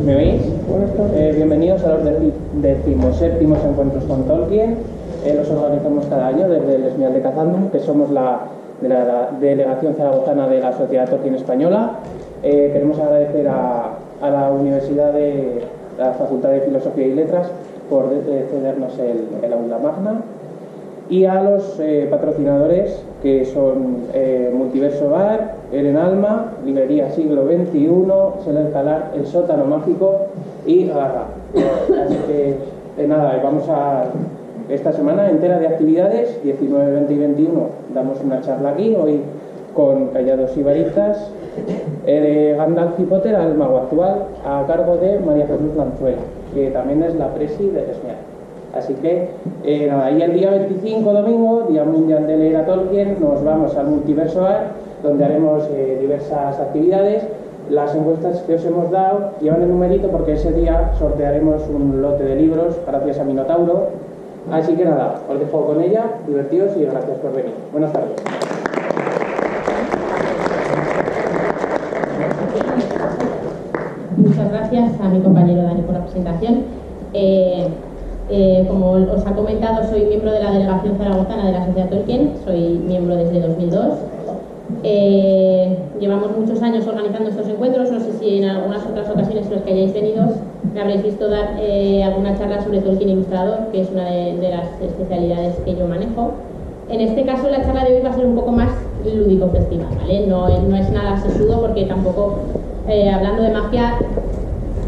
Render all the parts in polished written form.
¿Me oís? Bienvenidos a los 17º encuentros con Tolkien. Los organizamos cada año desde el Esmial de Cazandum, que somos la delegación zaragozana de la Sociedad Tolkien Española. Queremos agradecer a la Universidad de la Facultad de Filosofía y Letras por cedernos el aula magna, y a los patrocinadores, que son Multiverso Bar, Eren Alma, Librería Siglo XXI, Seller Calar, El Sótano Mágico y Garra. Así que nada, vamos a esta semana entera de actividades, 19, 20 y 21 damos una charla aquí, hoy con Callados y Varitas, de Gandalf y Potter al mago actual, a cargo de María Jesús Lanzuela, que también es la presi del Esmial. Así que nada, y el día 25, domingo, Día Mundial de Leer a Tolkien, nos vamos al Multiverso Art, donde haremos diversas actividades. Las encuestas que os hemos dado llevan el numerito porque ese día sortearemos un lote de libros gracias a Minotauro. Así que nada, os dejo con ella, divertidos y gracias por venir. Buenas tardes. Muchas gracias a mi compañero Dani por la presentación. Como os ha comentado, soy miembro de la delegación zaragozana de la Sociedad Tolkien, soy miembro desde 2002. Llevamos muchos años organizando estos encuentros, no sé si en algunas otras ocasiones en las que hayáis venido me habréis visto dar alguna charla sobre Tolkien ilustrador, que es una de las especialidades que yo manejo. En este caso la charla de hoy va a ser un poco más lúdico-festiva, ¿vale? No es nada sesudo, porque tampoco, hablando de magia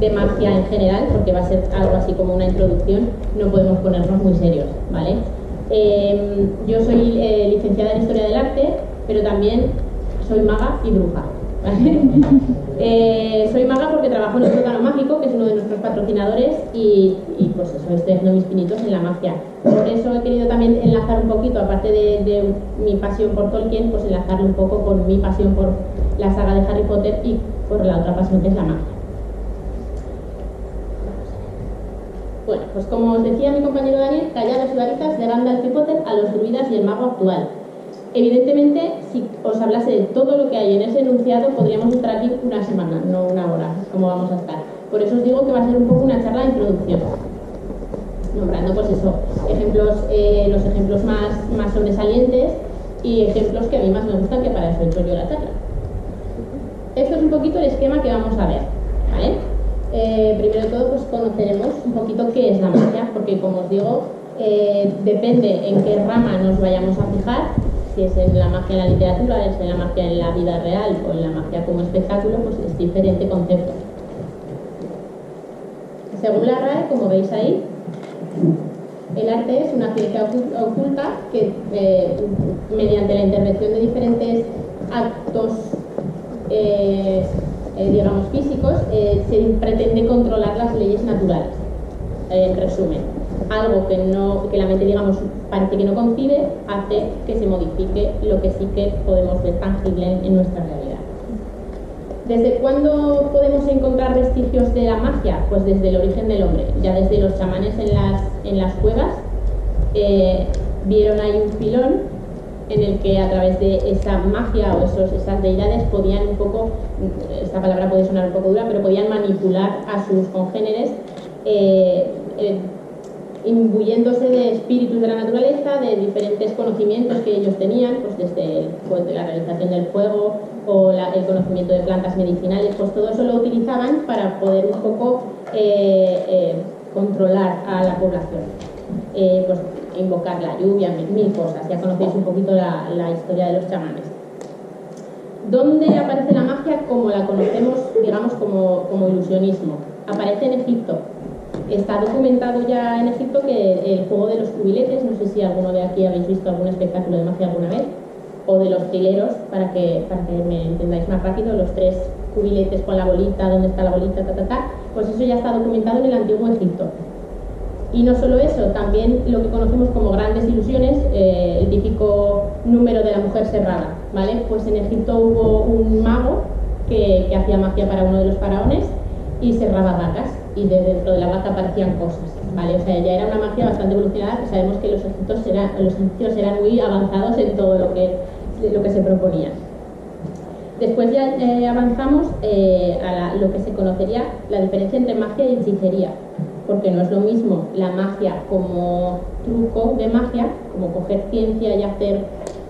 en general, porque va a ser algo así como una introducción, no podemos ponernos muy serios, ¿vale? Yo soy licenciada en Historia del Arte, pero también soy maga y bruja, ¿vale? Soy maga porque trabajo en el Sótano Mágico, que es uno de nuestros patrocinadores, y pues eso, estoy haciendo mis pinitos en la magia. Por eso he querido también enlazar un poquito, aparte de mi pasión por Tolkien, pues enlazarlo un poco con mi pasión por la saga de Harry Potter y por la otra pasión, que es la magia. Bueno, pues como os decía mi compañero Daniel, Callados y Varitas, de Gandalf y Potter a los druidas y el mago actual. Evidentemente, si os hablase de todo lo que hay en ese enunciado, podríamos estar aquí una semana, no una hora, como vamos a estar. Por eso os digo que va a ser un poco una charla de introducción, nombrando pues eso, ejemplos, los ejemplos más sobresalientes y ejemplos que a mí más me gustan, que para eso he hecho yo la charla. Esto es un poquito el esquema que vamos a ver, ¿vale? Primero de todo, pues conoceremos un poquito qué es la magia, porque como os digo, depende en qué rama nos vayamos a fijar, si es en la magia en la literatura, es en la magia en la vida real o en la magia como espectáculo, pues es diferente concepto. Según la RAE, como veis ahí, el arte es una ciencia oculta que mediante la intervención de diferentes actos digamos físicos, se pretende controlar las leyes naturales. En resumen, algo que la mente, digamos, parece que no concibe, hace que se modifique lo que sí que podemos ver tangible en nuestra realidad. ¿Desde cuándo podemos encontrar vestigios de la magia? Pues desde el origen del hombre. Ya desde los chamanes en las cuevas vieron ahí un filón en el que a través de esa magia o esas deidades podían un poco, esta palabra puede sonar un poco dura, pero podían manipular a sus congéneres, imbuyéndose de espíritus de la naturaleza, de diferentes conocimientos que ellos tenían, pues desde de la realización del fuego o el conocimiento de plantas medicinales, pues todo eso lo utilizaban para poder un poco controlar a la población. Pues invocar la lluvia, mil cosas. Ya conocéis un poquito la historia de los chamanes. ¿Dónde aparece la magia como la conocemos, digamos, como ilusionismo? Aparece en Egipto. Está documentado ya en Egipto que el juego de los cubiletes, no sé si alguno de aquí habéis visto algún espectáculo de magia alguna vez, o de los trileros, para que me entendáis más rápido, los 3 cubiletes con la bolita, dónde está la bolita, pues eso ya está documentado en el antiguo Egipto. Y no solo eso, también lo que conocemos como grandes ilusiones, el típico número de la mujer cerrada, ¿vale? Pues en Egipto hubo un mago que hacía magia para uno de los faraones y cerraba vacas, y de dentro de la vaca aparecían cosas, ¿vale? O sea, ya era una magia bastante evolucionada, que sabemos que los egipcios eran muy avanzados en todo lo que se proponía. Después ya avanzamos a lo que se conocería la diferencia entre magia y hechicería, porque no es lo mismo la magia como truco de magia, como coger ciencia y hacer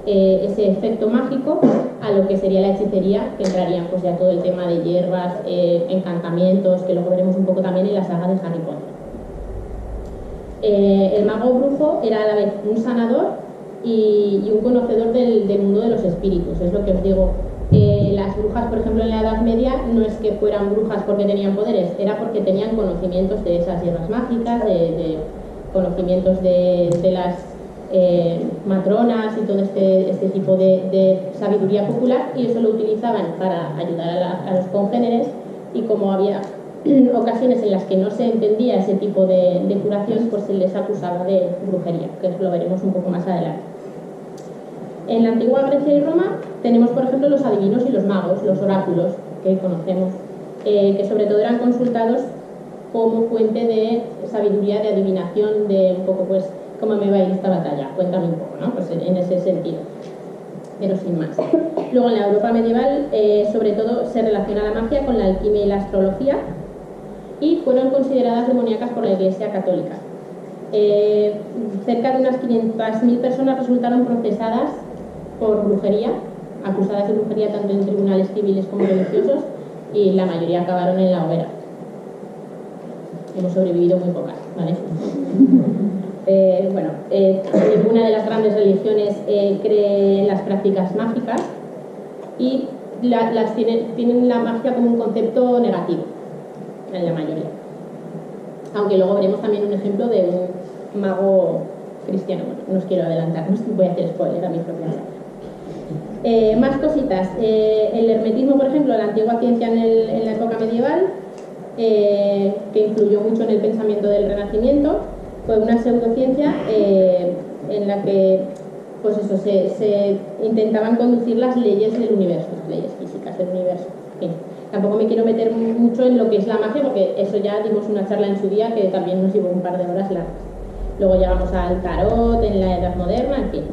ese efecto mágico, a lo que sería la hechicería, que entrarían pues ya todo el tema de hierbas, encantamientos, que luego veremos un poco también en la saga de Harry Potter. El mago brujo era a la vez un sanador y un conocedor del mundo de los espíritus, es lo que os digo. Las brujas, por ejemplo, en la Edad Media no es que fueran brujas porque tenían poderes, era porque tenían conocimientos de esas hierbas mágicas, de conocimientos de las matronas y todo este tipo de sabiduría popular, y eso lo utilizaban para ayudar a los congéneres, y como había ocasiones en las que no se entendía ese tipo de curación, pues se les acusaba de brujería, que eso lo veremos un poco más adelante. En la antigua Grecia y Roma tenemos, por ejemplo, los adivinos y los magos, los oráculos, que conocemos, que sobre todo eran consultados como fuente de sabiduría, de adivinación, de un poco, pues, ¿cómo me va a ir esta batalla? Cuéntame un poco, ¿no? Pues en ese sentido, pero sin más. Luego, en la Europa medieval, sobre todo, se relaciona la magia con la alquimia y la astrología, y fueron consideradas demoníacas por la Iglesia Católica. Cerca de unas 500.000 personas resultaron procesadas por brujería, acusadas de brujería tanto en tribunales civiles como religiosos, y la mayoría acabaron en la hoguera. Hemos sobrevivido muy pocas, ¿vale? Ninguna de las grandes religiones cree en las prácticas mágicas, y tienen la magia como un concepto negativo, en la mayoría. Aunque luego veremos también un ejemplo de un mago cristiano. Bueno, no os quiero adelantar, no voy a hacer spoiler a mi propia serie. Más cositas. El hermetismo, por ejemplo, la antigua ciencia en la época medieval, que influyó mucho en el pensamiento del Renacimiento, fue una pseudociencia en la que, pues eso, se intentaban conducir las leyes del universo, las leyes físicas del universo. Bien. Tampoco me quiero meter mucho en lo que es la magia, porque eso ya dimos una charla en su día que también nos llevó un par de horas largas. Luego llegamos al tarot en la Edad Moderna, en fin.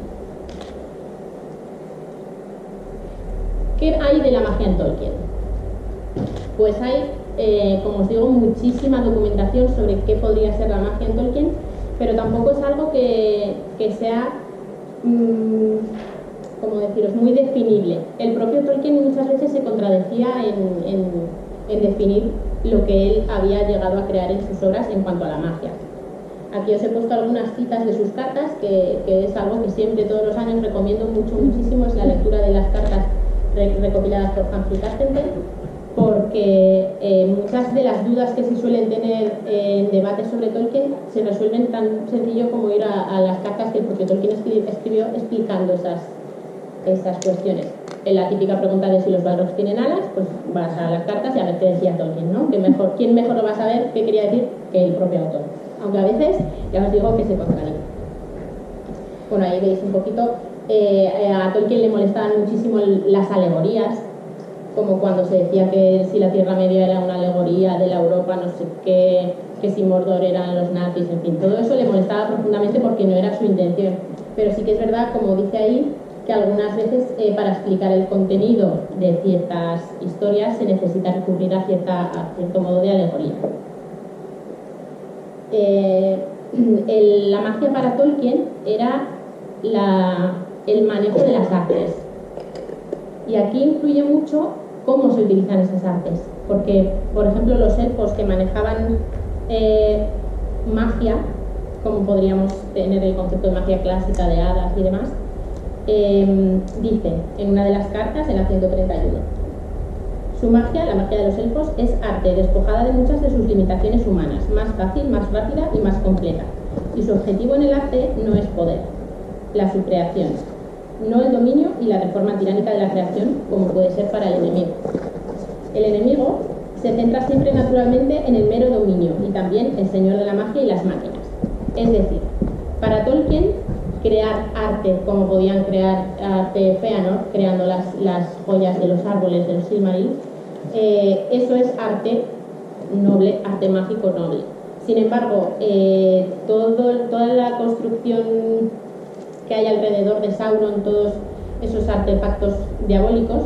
¿Qué hay de la magia en Tolkien? Pues hay, como os digo, muchísima documentación sobre qué podría ser la magia en Tolkien, pero tampoco es algo que sea, como deciros, muy definible. El propio Tolkien muchas veces se contradecía en definir lo que él había llegado a crear en sus obras en cuanto a la magia. Aquí os he puesto algunas citas de sus cartas, que es algo que siempre, todos los años, recomiendo muchísimo, es la lectura de las cartas recopiladas por Humphrey Carpenter, porque muchas de las dudas que se suelen tener en debates sobre Tolkien se resuelven tan sencillo como ir a las cartas que el propio Tolkien escribió explicando esas cuestiones. En la típica pregunta de si los Balrogs tienen alas, pues vas a las cartas y a ver qué decía Tolkien, ¿no? ¿Quién mejor lo va a saber qué quería decir que el propio autor? Aunque a veces, ya os digo, que se contradice. Bueno, ahí veis un poquito, a Tolkien le molestaban muchísimo las alegorías, como cuando se decía que si la Tierra Media era una alegoría de la Europa, no sé qué, que si Mordor eran los nazis, en fin, todo eso le molestaba profundamente porque no era su intención. Pero sí que es verdad, como dice ahí, que algunas veces para explicar el contenido de ciertas historias se necesita recurrir a cierto modo de alegoría. La magia para Tolkien era el manejo de las artes, y aquí influye mucho cómo se utilizan esas artes, porque, por ejemplo, los elfos que manejaban magia, como podríamos tener el concepto de magia clásica de hadas y demás, dice en una de las cartas, en la 131, su magia, la magia de los elfos, es arte despojada de muchas de sus limitaciones humanas, más fácil, más rápida y más completa, y su objetivo en el arte no es poder, la subcreación, no el dominio y la reforma tiránica de la creación, como puede ser para el enemigo. El enemigo se centra siempre naturalmente en el mero dominio, y también el señor de la magia y las máquinas. Es decir, para Tolkien, crear arte como podían crear arte Fëanor, creando las joyas de los árboles de los Silmaril, eso es arte noble, arte mágico noble. Sin embargo, toda la construcción que hay alrededor de Sauron, todos esos artefactos diabólicos,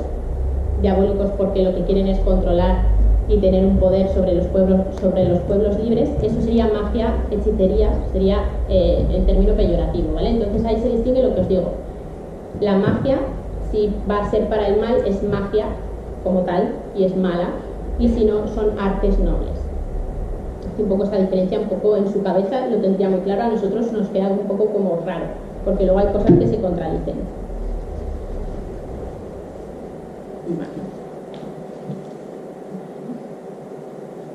diabólicos porque lo que quieren es controlar y tener un poder sobre los pueblos libres, eso sería magia, hechicería, sería el término peyorativo, ¿vale? Entonces ahí se distingue lo que os digo. La magia, si va a ser para el mal, es magia como tal y es mala, y si no, son artes nobles. Un poco esta diferencia, un poco en su cabeza lo tendría muy claro, a nosotros nos queda un poco como raro, porque luego hay cosas que se contradicen.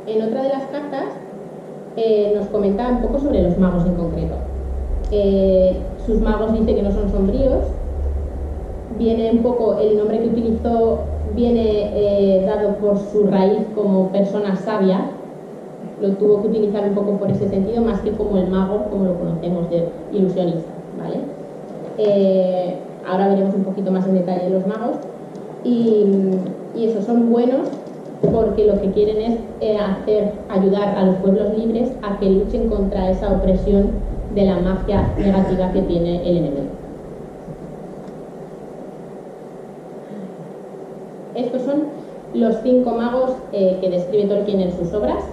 En otra de las cartas nos comenta un poco sobre los magos en concreto. Sus magos dice que no son sombríos, viene un poco, el nombre que utilizó viene dado por su raíz como persona sabia, lo tuvo que utilizar un poco por ese sentido, más que como el mago, como lo conocemos, de ilusionista, ¿vale? Ahora veremos un poquito más en detalle los magos, y eso, son buenos porque lo que quieren es ayudar a los pueblos libres a que luchen contra esa opresión de la magia negativa que tiene el enemigo. Estos son los 5 magos que describe Tolkien en sus obras.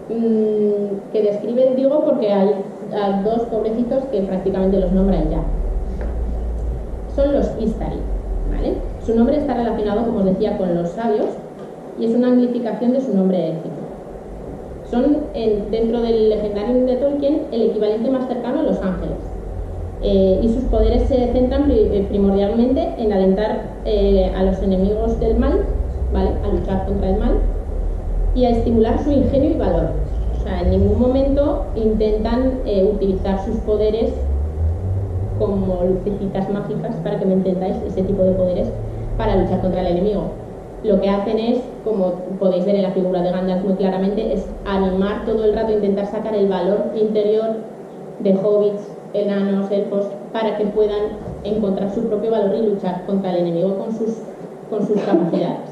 Que describen, digo, porque hay 2 pobrecitos que prácticamente los nombran ya. Son los Istari, ¿vale? Su nombre está relacionado, como os decía, con los sabios y es una anglificación de su nombre élfico. Son, dentro del legendario de Tolkien, el equivalente más cercano a los ángeles. Y sus poderes se centran primordialmente en alentar a los enemigos del mal, ¿vale?, a luchar contra el mal y a estimular su ingenio y valor. O sea, en ningún momento intentan utilizar sus poderes como lucecitas mágicas, para que me entendáis, ese tipo de poderes para luchar contra el enemigo. Lo que hacen es, como podéis ver en la figura de Gandalf muy claramente, es animar todo el rato, intentar sacar el valor interior de hobbits, enanos, elfos, para que puedan encontrar su propio valor y luchar contra el enemigo con sus capacidades.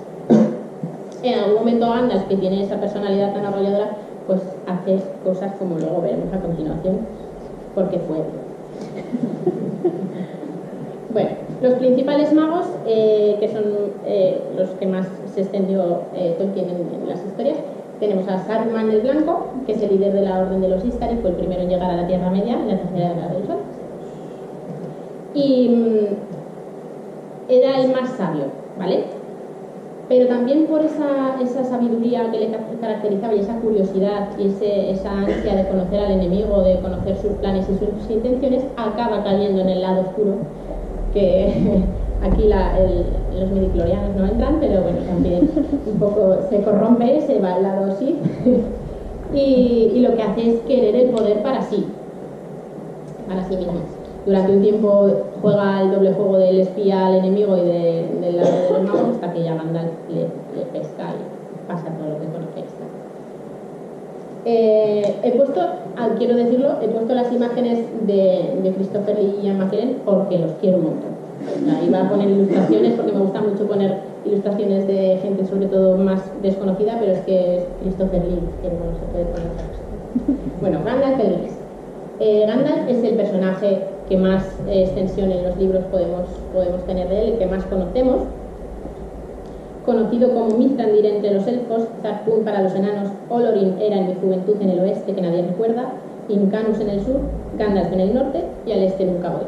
En algún momento Gandalf, que tiene esa personalidad tan arrolladora, pues hace cosas como luego veremos a continuación, porque fue. Bueno, los principales magos, que son los que más se extendió Tolkien en las historias, tenemos a Saruman el Blanco, que es el líder de la Orden de los Istari, fue el primero en llegar a la Tierra Media, en la tercera edad del Sol. Y era el más sabio, ¿vale? Pero también por esa sabiduría que le caracterizaba y esa curiosidad y esa ansia de conocer al enemigo, de conocer sus planes y sus intenciones, acaba cayendo en el lado oscuro, que aquí los midichlorianos no entran, pero bueno, también un poco se corrompe, se va al lado Sith y lo que hace es querer el poder para sí mismo. Durante un tiempo juega el doble juego del espía al enemigo y del lado de los magos, hasta que ya Gandalf le pesca y pasa todo lo que conocéis. Quiero decirlo, he puesto las imágenes de Christopher Lee y Ian McKellen porque los quiero un montón. Iba a poner ilustraciones porque me gusta mucho poner ilustraciones de gente sobre todo más desconocida, pero es que es Christopher Lee, que no se puede poner otra cosa. Bueno, Gandalf el Gris. Gandalf es el personaje que más extensión en los libros podemos tener de él, el que más conocemos. Conocido como Mithrandir entre los elfos, Zarpun para los enanos, Olorin era en mi juventud en el oeste que nadie recuerda, Incanus en el sur, Gandalf en el norte y al este nunca voy.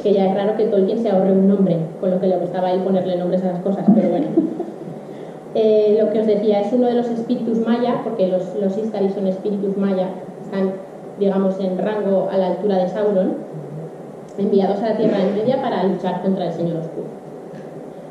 Que ya es raro que Tolkien se ahorre un nombre, con lo que le gustaba a él ponerle nombres a las cosas, pero bueno. Lo que os decía, es uno de los espíritus maya, porque los Istari son espíritus maya, están, digamos, en rango a la altura de Sauron, enviados a la Tierra Media para luchar contra el Señor Oscuro.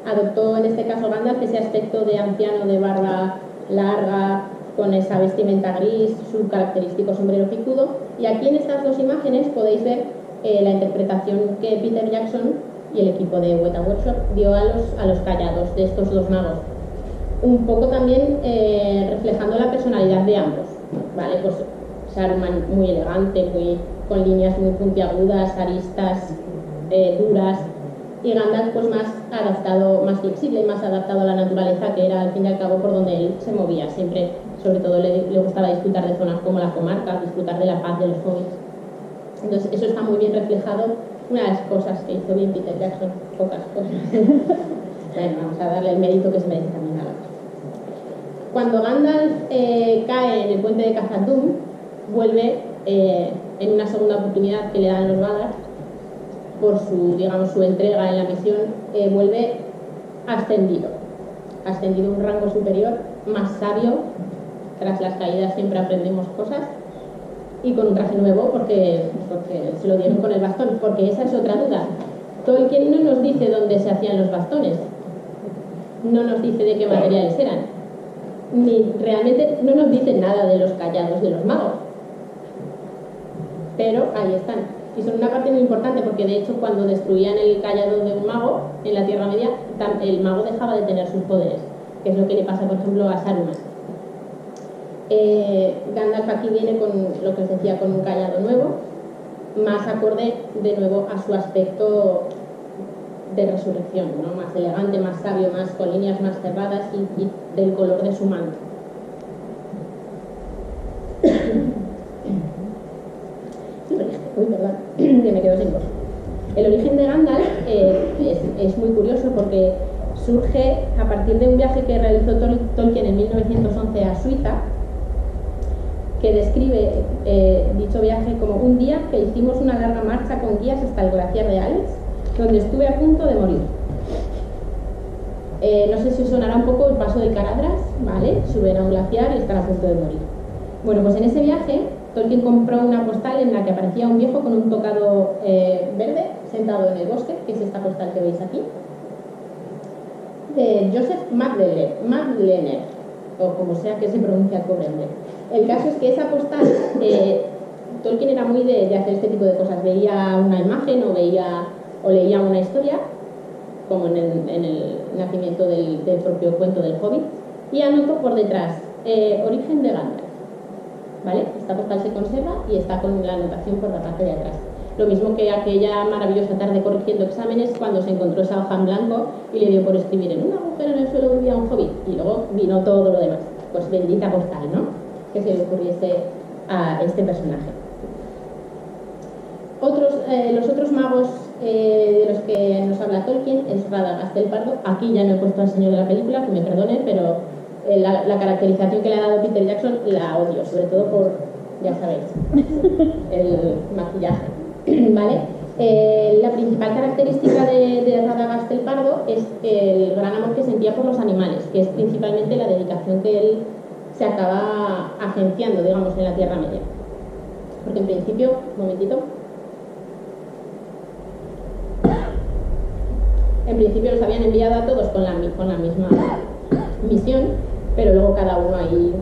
Adoptó en este caso Gandalf ese aspecto de anciano de barba larga, con esa vestimenta gris, su característico sombrero picudo, y aquí en estas 2 imágenes podéis ver la interpretación que Peter Jackson y el equipo de Weta Workshop dio a los callados de estos 2 magos, un poco también reflejando la personalidad de ambos, ¿vale? Pues Saruman muy elegante, con líneas muy puntiagudas, aristas duras, y Gandalf pues más adaptado, más flexible, más adaptado a la naturaleza, que era al fin y al cabo por donde él se movía. Siempre, sobre todo, le gustaba disfrutar de zonas como la comarca, disfrutar de la paz de los hobbits. Entonces eso está muy bien reflejado. Una de las cosas que hizo bien Peter Jackson, pocas cosas, Bueno, vamos a darle el mérito que se merece también a la cosa. Cuando Gandalf cae en el puente de Khazad-dûm, vuelve en una segunda oportunidad que le dan los Valar por su, digamos, su entrega en la misión, vuelve ascendido a un rango superior, más sabio. Tras las caídas siempre aprendemos cosas, y con un traje nuevo porque se lo dieron con el bastón, porque esa es otra duda. Tolkien no nos dice dónde se hacían los bastones, no nos dice de qué materiales eran, ni realmente no nos dice nada de los callados de los magos, pero ahí están, y son una parte muy importante, porque de hecho cuando destruían el callado de un mago en la Tierra Media, el mago dejaba de tener sus poderes, que es lo que le pasa por ejemplo a Saruman. Gandalf aquí viene con lo que os decía, con un callado nuevo, más acorde de nuevo a su aspecto de resurrección, ¿no? Más elegante, más sabio, más con líneas más cerradas y del color de su manto. Uy, perdón, que me quedo sin voz. El origen de Gandalf es muy curioso porque surge a partir de un viaje que realizó Tolkien en 1911 a Suiza, que describe dicho viaje como un día que hicimos una larga marcha con guías hasta el glaciar de Alex, donde estuve a punto de morir. No sé si os sonará un poco el paso de Caradras, ¿vale? Suben a un glaciar y están a punto de morir. Bueno, pues en ese viaje Tolkien compró una postal en la que aparecía un viejo con un tocado verde sentado en el bosque, que es esta postal que veis aquí, de Joseph Madlener, o como sea que se pronuncia el pobre hombre. El caso es que esa postal, Tolkien era muy de hacer este tipo de cosas. Veía una imagen o leía una historia, como en el nacimiento del propio cuento del Hobbit, y anotó por detrás origen de Gandalf. ¿Vale? Esta postal se conserva y está con la anotación por la parte de atrás. Lo mismo que aquella maravillosa tarde corrigiendo exámenes, cuando se encontró esa hoja en blanco y le dio por escribir en un agujero en el suelo vivía un hobbit, y luego vino todo lo demás. Pues bendita postal, ¿no? Que se le ocurriese a este personaje. Los otros magos de los que nos habla Tolkien es Radagast el Pardo. Aquí ya no he puesto al señor de la película, que me perdonen, pero la caracterización que le ha dado Peter Jackson la odio, sobre todo por, ya sabéis, el maquillaje. ¿Vale? La principal característica de Radagast el Pardo es el gran amor que sentía por los animales, que es principalmente la dedicación que él se acaba agenciando, digamos, en la Tierra Media. Porque en principio, un momentito, en principio los habían enviado a todos con la misma misión, pero luego cada uno ahí,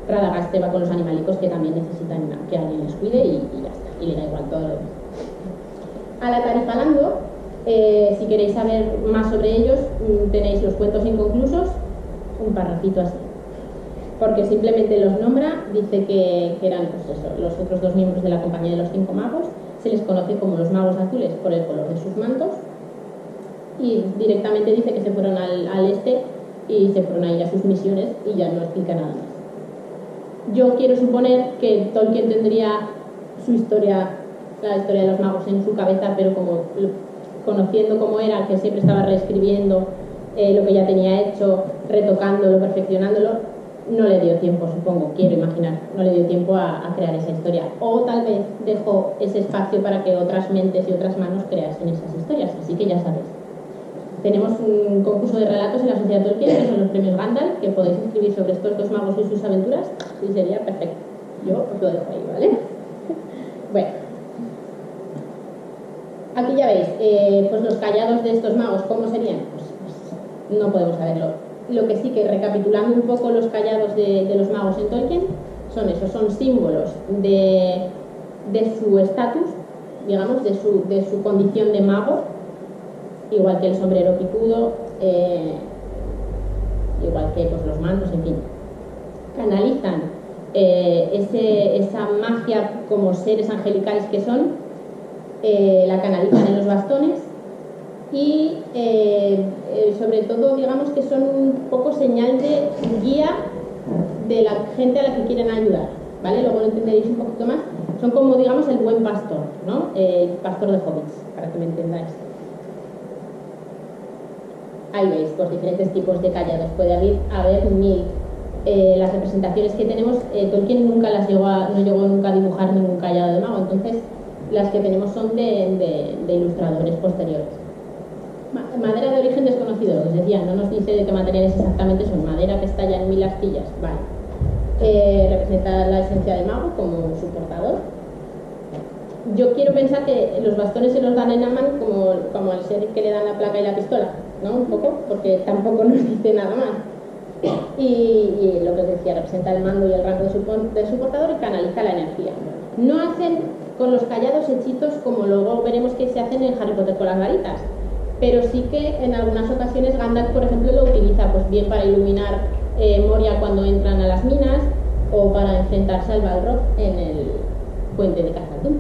Radagast va con los animalicos que también necesitan que alguien les cuide y ya está, y le da igual todo lo demás. A la Tarifalando, si queréis saber más sobre ellos, tenéis los cuentos inconclusos, un parrafito así, porque simplemente los nombra, dice que eran pues eso, los otros dos miembros de la compañía de los 5 magos, se les conoce como los magos azules por el color de sus mantos, y directamente dice que se fueron al este y se fueron a ir a sus misiones y ya no explica nada más. Yo quiero suponer que Tolkien tendría su historia, la historia de los magos en su cabeza, pero como conociendo cómo era, que siempre estaba reescribiendo lo que ya tenía hecho, retocándolo, perfeccionándolo, no le dio tiempo, supongo, quiero imaginar, no le dio tiempo a crear esa historia. O tal vez dejó ese espacio para que otras mentes y otras manos creasen esas historias, así que ya sabéis. Tenemos un concurso de relatos en la Sociedad Tolkien, que son los premios Gandalf, que podéis escribir sobre estos dos magos y sus aventuras, y sería perfecto. Yo os lo dejo ahí, ¿vale? Bueno. Aquí ya veis, pues los callados de estos magos, ¿cómo serían? Pues no podemos saberlo. Lo que sí que, recapitulando un poco los callados de los magos en Tolkien, son esos, son símbolos de su estatus, digamos, de su condición de mago, igual que el sombrero picudo, igual que pues, los mantos, en fin. Canalizan esa magia como seres angelicales que son, la canalizan en los bastones y sobre todo digamos que son un poco señal de guía de la gente a la que quieren ayudar, ¿vale? Luego lo entenderéis un poquito más. Son como digamos el buen pastor, ¿no? El pastor de hobbits, para que me entendáis. Ahí veis, pues diferentes tipos de callados, puede haber 1000. Las representaciones que tenemos, Tolkien nunca no llegó nunca a dibujar ningún callado de mago, entonces las que tenemos son de ilustradores posteriores. Madera de origen desconocido, lo que os decía, no nos dice de qué materiales exactamente son, madera que está ya en 1000 astillas, vale. Representa la esencia del mago como su portador. Yo quiero pensar que los bastones se los dan en Aman como al ser que le dan la placa y la pistola, ¿no? Un poco, porque tampoco nos dice nada más. Y lo que os decía, representa el mando y el rango de su portador y canaliza la energía. No hacen con los callados hechizos como luego veremos que se hacen en Harry Potter con las varitas, pero sí que en algunas ocasiones Gandalf, por ejemplo, lo utiliza pues bien para iluminar Moria cuando entran a las minas o para enfrentarse al Balrog en el puente de Khazad-dûm.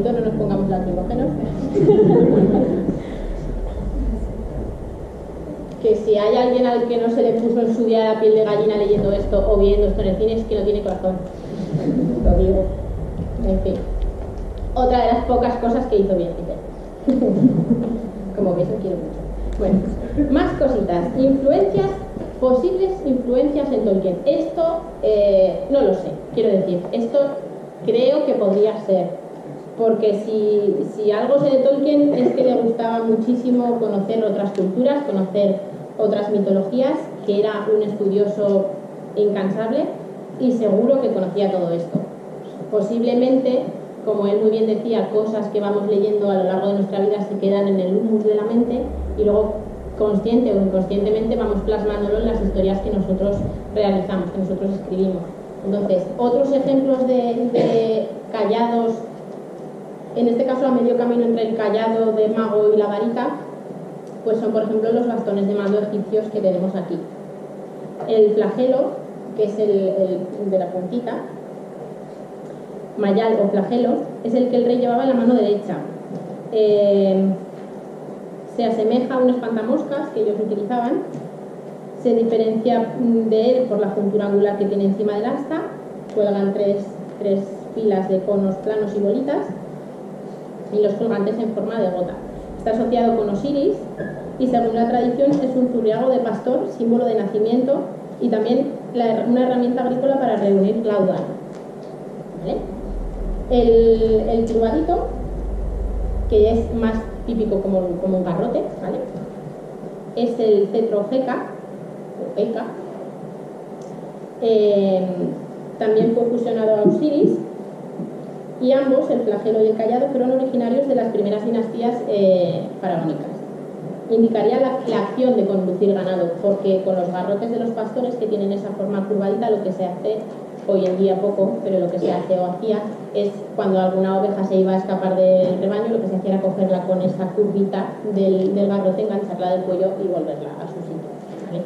No nos pongamos lacrimógenos. Que si hay alguien al que no se le puso en su día la piel de gallina leyendo esto o viendo esto en el cine, es que no tiene corazón. Lo digo. En fin. Otra de las pocas cosas que hizo bien Peter. Como veis, lo quiero mucho. Bueno, más cositas. Influencias, posibles influencias en Tolkien. Esto no lo sé, quiero decir. Esto creo que podría ser. Porque si algo sé de Tolkien es que le gustaba muchísimo conocer otras culturas, conocer otras mitologías, que era un estudioso incansable y seguro que conocía todo esto. Posiblemente, como él muy bien decía, cosas que vamos leyendo a lo largo de nuestra vida se quedan en el humus de la mente y luego consciente o inconscientemente vamos plasmándolo en las historias que nosotros realizamos, que nosotros escribimos. Entonces, otros ejemplos de callados, en este caso a medio camino entre el callado de mago y la varita, pues son por ejemplo los bastones de mando egipcios que tenemos aquí. El flagelo, que es el de la puntita, mayal o flagelo, es el que el rey llevaba en la mano derecha. Se asemeja a un espantamoscas que ellos utilizaban, Se diferencia de él por la juntura angular que tiene encima del asta, cuelgan tres filas de conos planos y bolitas, y los colgantes en forma de gota. Está asociado con Osiris y según la tradición es un zurriago de pastor, símbolo de nacimiento y también una herramienta agrícola para reunir laudal. ¿Vale? El turbadito, que es más típico como un garrote, ¿vale? Es el cetro Heca, o Heca. También fue fusionado a Osiris, y ambos, el flagelo y el cayado, fueron originarios de las primeras dinastías faraónicas. Indicaría la acción de conducir ganado, porque con los garrotes de los pastores, que tienen esa forma curvadita, lo que se hace hoy en día poco, pero lo que se hace o hacía es cuando alguna oveja se iba a escapar del rebaño, lo que se hacía era cogerla con esa curvita del garrote, engancharla del cuello y volverla a su sitio, ¿vale?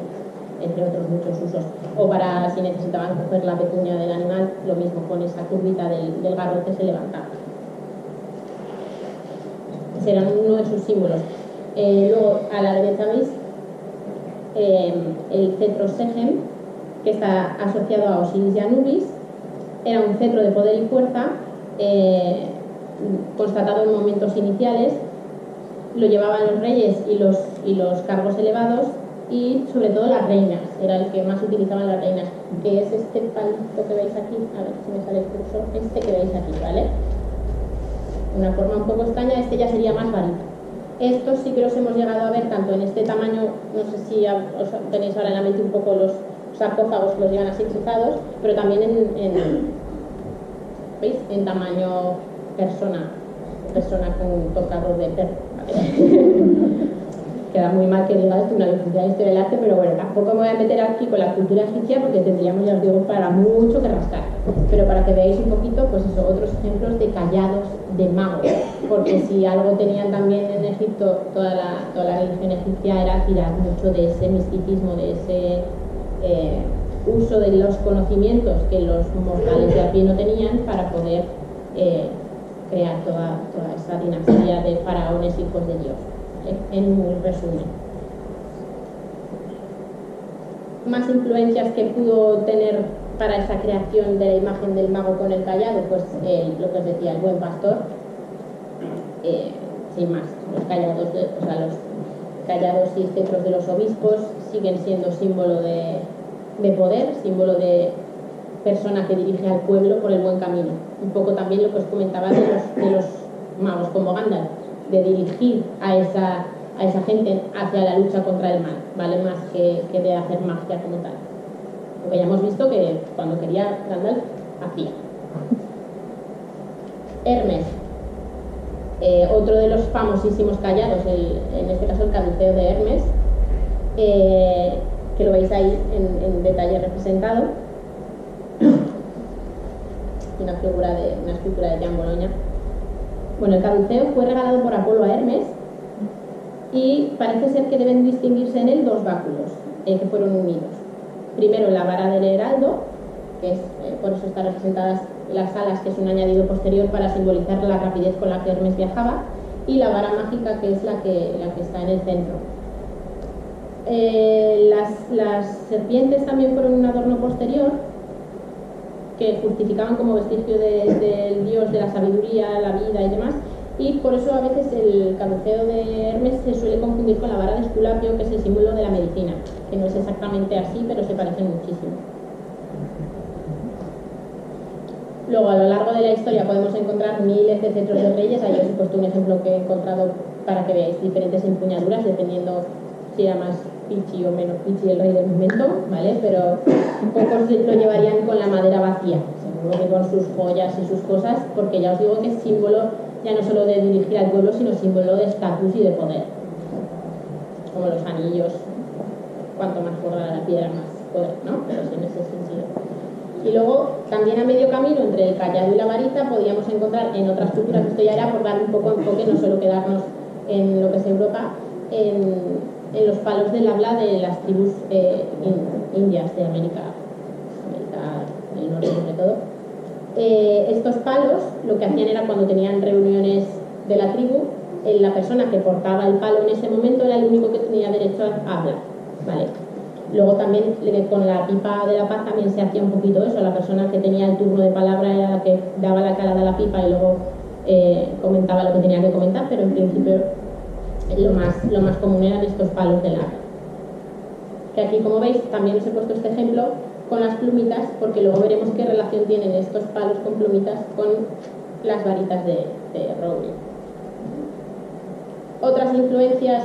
Entre otros muchos usos. O para si necesitaban coger la pezuña del animal, lo mismo, con esa curvita del garrote se levantaba. Será uno de sus símbolos. Luego a la derecha veis el cetro Segem, que está asociado a Osiris y Anubis. Era un cetro de poder y fuerza, constatado en momentos iniciales. Lo llevaban los reyes y los cargos elevados, y sobre todo las reinas, era el que más utilizaban las reinas, que es este palito que veis aquí, a ver si me sale el cursor, este que veis aquí, ¿vale? Una forma un poco extraña, este ya sería más varita. Estos sí que los hemos llegado a ver tanto en este tamaño, no sé si os tenéis ahora en la mente un poco los sarcófagos que los llevan así cruzados, pero también ¿veis? En tamaño persona con tocador de perro, ¿vale? Queda muy mal que diga esto, una licenciada de historia del arte, pero bueno, tampoco me voy a meter aquí con la cultura egipcia porque tendríamos, ya os digo, para mucho que rascar. Pero para que veáis un poquito, pues eso, otros ejemplos de callados de magos, porque si algo tenían también en Egipto, toda la religión egipcia era tirar mucho de ese misticismo, de ese uso de los conocimientos que los mortales de a pie no tenían para poder crear toda esa dinastía de faraones hijos de Dios. En un resumen. Más influencias que pudo tener para esa creación de la imagen del mago con el callado, pues lo que os decía, el buen pastor, sin más. Los callados y cetros de los obispos siguen siendo símbolo de poder, símbolo de persona que dirige al pueblo por el buen camino. Un poco también lo que os comentaba de los magos como Gandalf, de dirigir a esa gente hacia la lucha contra el mal, ¿vale? Más que de hacer magia como tal. Porque ya hemos visto que cuando quería Gandalf, hacía. Hermes, otro de los famosísimos callados, en este caso el caduceo de Hermes, que lo veis ahí en detalle representado. Una escultura de Jean Bologna. Bueno, el caduceo fue regalado por Apolo a Hermes y parece ser que deben distinguirse en él dos báculos que fueron unidos. Primero la vara del heraldo, que es, por eso están representadas las alas, que es un añadido posterior para simbolizar la rapidez con la que Hermes viajaba, y la vara mágica, que es la que está en el centro. Las serpientes también fueron un adorno posterior que justificaban como vestigio del dios de la sabiduría, la vida y demás, y por eso a veces el caduceo de Hermes se suele confundir con la vara de Esculapio, que es el símbolo de la medicina, que no es exactamente así, pero se parecen muchísimo. Luego, a lo largo de la historia podemos encontrar miles de cetros de reyes. Ahí os he puesto un ejemplo que he encontrado para que veáis diferentes empuñaduras, dependiendo si era más pichi o menos pichi el rey del momento, ¿vale? Pero pocos lo llevarían con la madera vacía, seguro que con sus joyas y sus cosas, porque ya os digo que es símbolo ya no solo de dirigir al pueblo, sino símbolo de estatus y de poder. Como los anillos, cuanto más gorda la piedra, más poder, ¿no? Pero sí, en ese sentido. Y luego, también a medio camino entre el callado y la varita, podíamos encontrar en otras culturas, esto ya era por dar un poco de enfoque, no solo quedarnos en lo que es Europa, en los palos del habla de las tribus indias de América del Norte sobre todo. Estos palos lo que hacían era, cuando tenían reuniones de la tribu, la persona que portaba el palo en ese momento era el único que tenía derecho a hablar, ¿vale? Luego también con la pipa de la paz también se hacía un poquito eso, la persona que tenía el turno de palabra era la que daba la calada a la pipa y luego comentaba lo que tenía que comentar, pero en principio lo más común eran estos palos de lana. Que aquí, como veis, también os he puesto este ejemplo con las plumitas, porque luego veremos qué relación tienen estos palos con plumitas con las varitas de Rowling. Otras influencias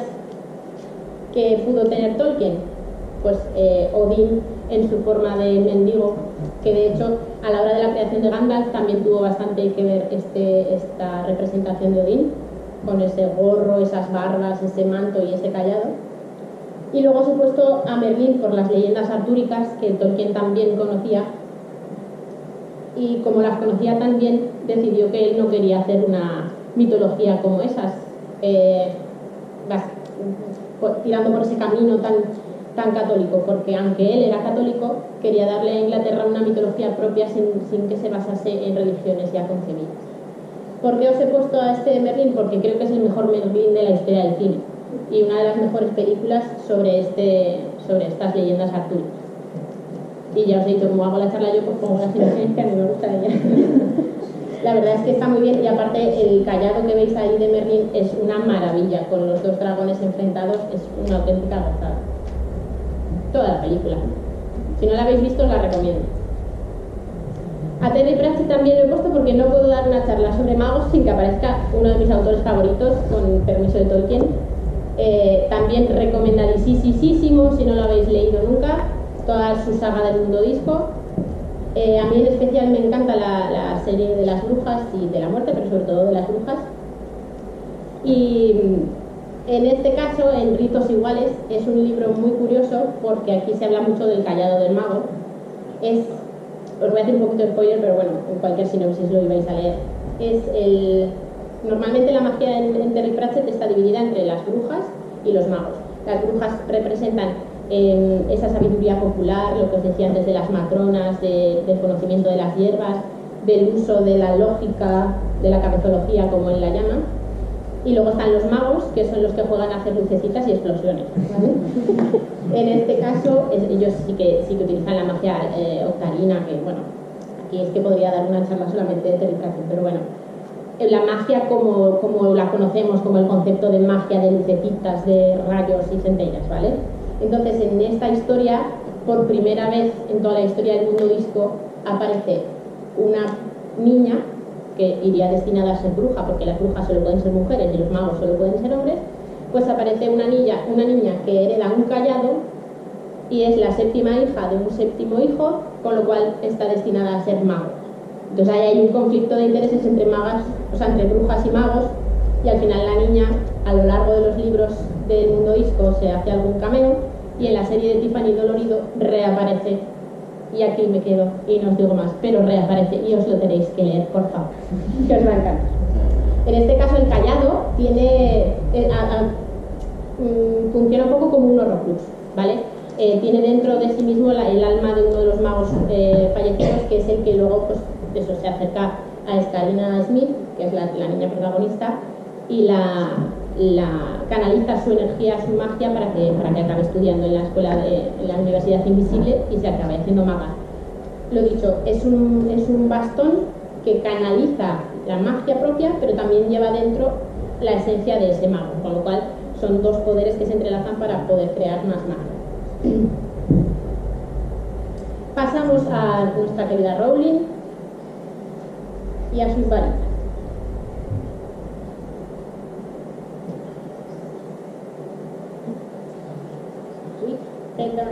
que pudo tener Tolkien, pues Odín en su forma de mendigo, que de hecho a la hora de la creación de Gandalf también tuvo bastante que ver esta representación de Odín, con ese gorro, esas barbas, ese manto y ese callado. Y luego os he puesto a Merlín por las leyendas artúricas, que Tolkien también conocía, y como las conocía tan bien, decidió que él no quería hacer una mitología como esas, tirando por ese camino tan católico, porque aunque él era católico, quería darle a Inglaterra una mitología propia sin que se basase en religiones ya concebidas. ¿Por qué os he puesto a este Merlín? Porque creo que es el mejor Merlín de la historia del cine y una de las mejores películas sobre estas leyendas artúricas. Y ya os he dicho, como hago la charla yo, pues pongo las imágenes que a mí me gusta ella. La verdad es que está muy bien, y aparte el callado que veis ahí de Merlín es una maravilla, con los dos dragones enfrentados, es una auténtica gozada. Toda la película. Si no la habéis visto, os la recomiendo. A Terry Pratchett también lo he puesto porque no puedo dar una charla sobre magos sin que aparezca uno de mis autores favoritos, con permiso de Tolkien. También recomendadísimo, si no lo habéis leído nunca, toda su saga del Mundo Disco. A mí en especial me encanta la serie de las brujas y de la muerte, pero sobre todo de las brujas. Y en este caso, en Ritos Iguales, es un libro muy curioso porque aquí se habla mucho del callado del mago. Os voy a hacer un poquito de spoiler, pero bueno, en cualquier sinopsis lo ibais a leer. Normalmente la magia en Terry Pratchett está dividida entre las brujas y los magos. Las brujas representan esa sabiduría popular, lo que os decía antes de las matronas, del conocimiento de las hierbas, del uso de la lógica, de la cabezología, como él la llama. Y luego están los magos, que son los que juegan a hacer lucecitas y explosiones, ¿vale? En este caso, ellos sí que utilizan la magia octarina, que bueno, aquí es que podría dar una charla solamente de Terry Pratchett, pero bueno, la magia como la conocemos, como el concepto de magia, de lucecitas, de rayos y centellas, ¿vale? Entonces, en esta historia, por primera vez en toda la historia del Mundo Disco, aparece una niña que iría destinada a ser bruja, porque las brujas solo pueden ser mujeres y los magos solo pueden ser hombres. Pues aparece una niña que hereda un callado y es la séptima hija de un séptimo hijo, con lo cual está destinada a ser mago. Entonces ahí hay un conflicto de intereses entre brujas y magos, y al final la niña, a lo largo de los libros del Mundo Disco, se hace algún cameo, y en la serie de Tiffany Dolorido reaparece, y aquí me quedo y no os digo más, pero reaparece y os lo tenéis que leer, por favor, que os va a encantar. En este caso el callado funciona un poco como un horrocrux, ¿vale? Tiene dentro de sí mismo el alma de uno de los magos fallecidos, que es el que luego pues, eso, se acerca a Scarina Smith, que es la niña protagonista, y la canaliza su energía, su magia para que acabe estudiando en la Universidad Invisible y se acabe haciendo maga. Lo dicho, es un bastón que canaliza la magia propia, pero también lleva dentro la esencia de ese mago, con lo cual son dos poderes que se entrelazan para poder crear más magia. Pasamos a nuestra querida Rowling y a sus varitas. Perdón.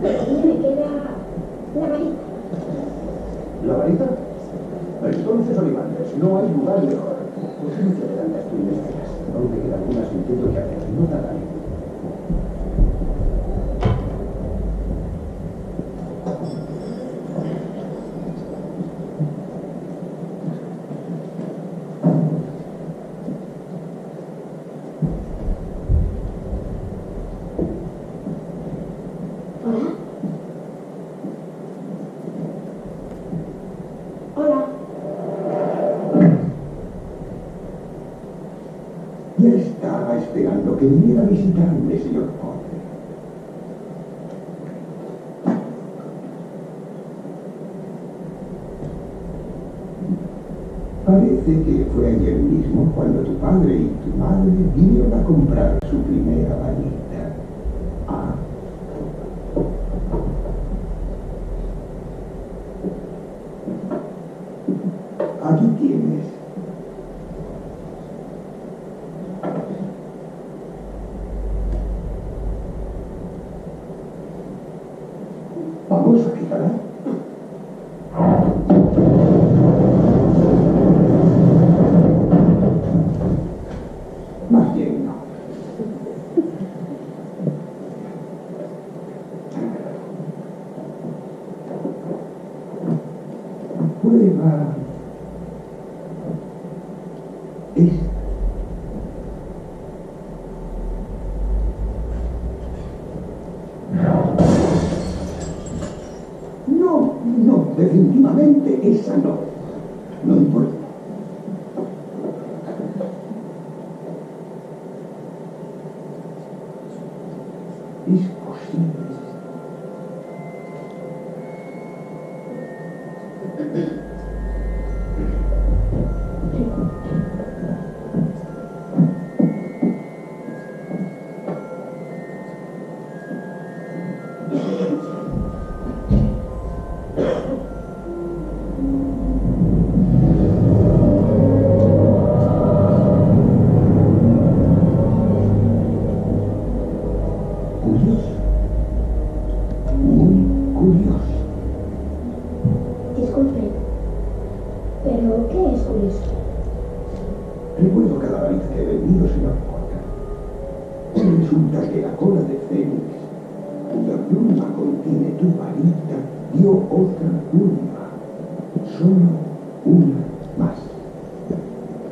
Me queda la varita. ¿La varita? Entonces, Olivares, no hay lugar mejor. Pues mucho de tantas turistas. Aún me quedan algunas que intento que hacer. No tardan. Ya estaba esperando que viniera a visitarme, señor Potter. Parece que fue ayer mismo cuando tu padre y tu madre vinieron a comprar su primera varita. Ah. Aquí tienes. Vamos a quitarla. Más bien no. Prueba esta. No, definitivamente esa no. No importa. Es posible. Disculpe, ¿pero qué es curioso? Recuerdo cada varita que he vendido, señor Potter. Resulta que la cola de Fénix, cuya pluma contiene tu varita, dio otra pluma. Solo una más.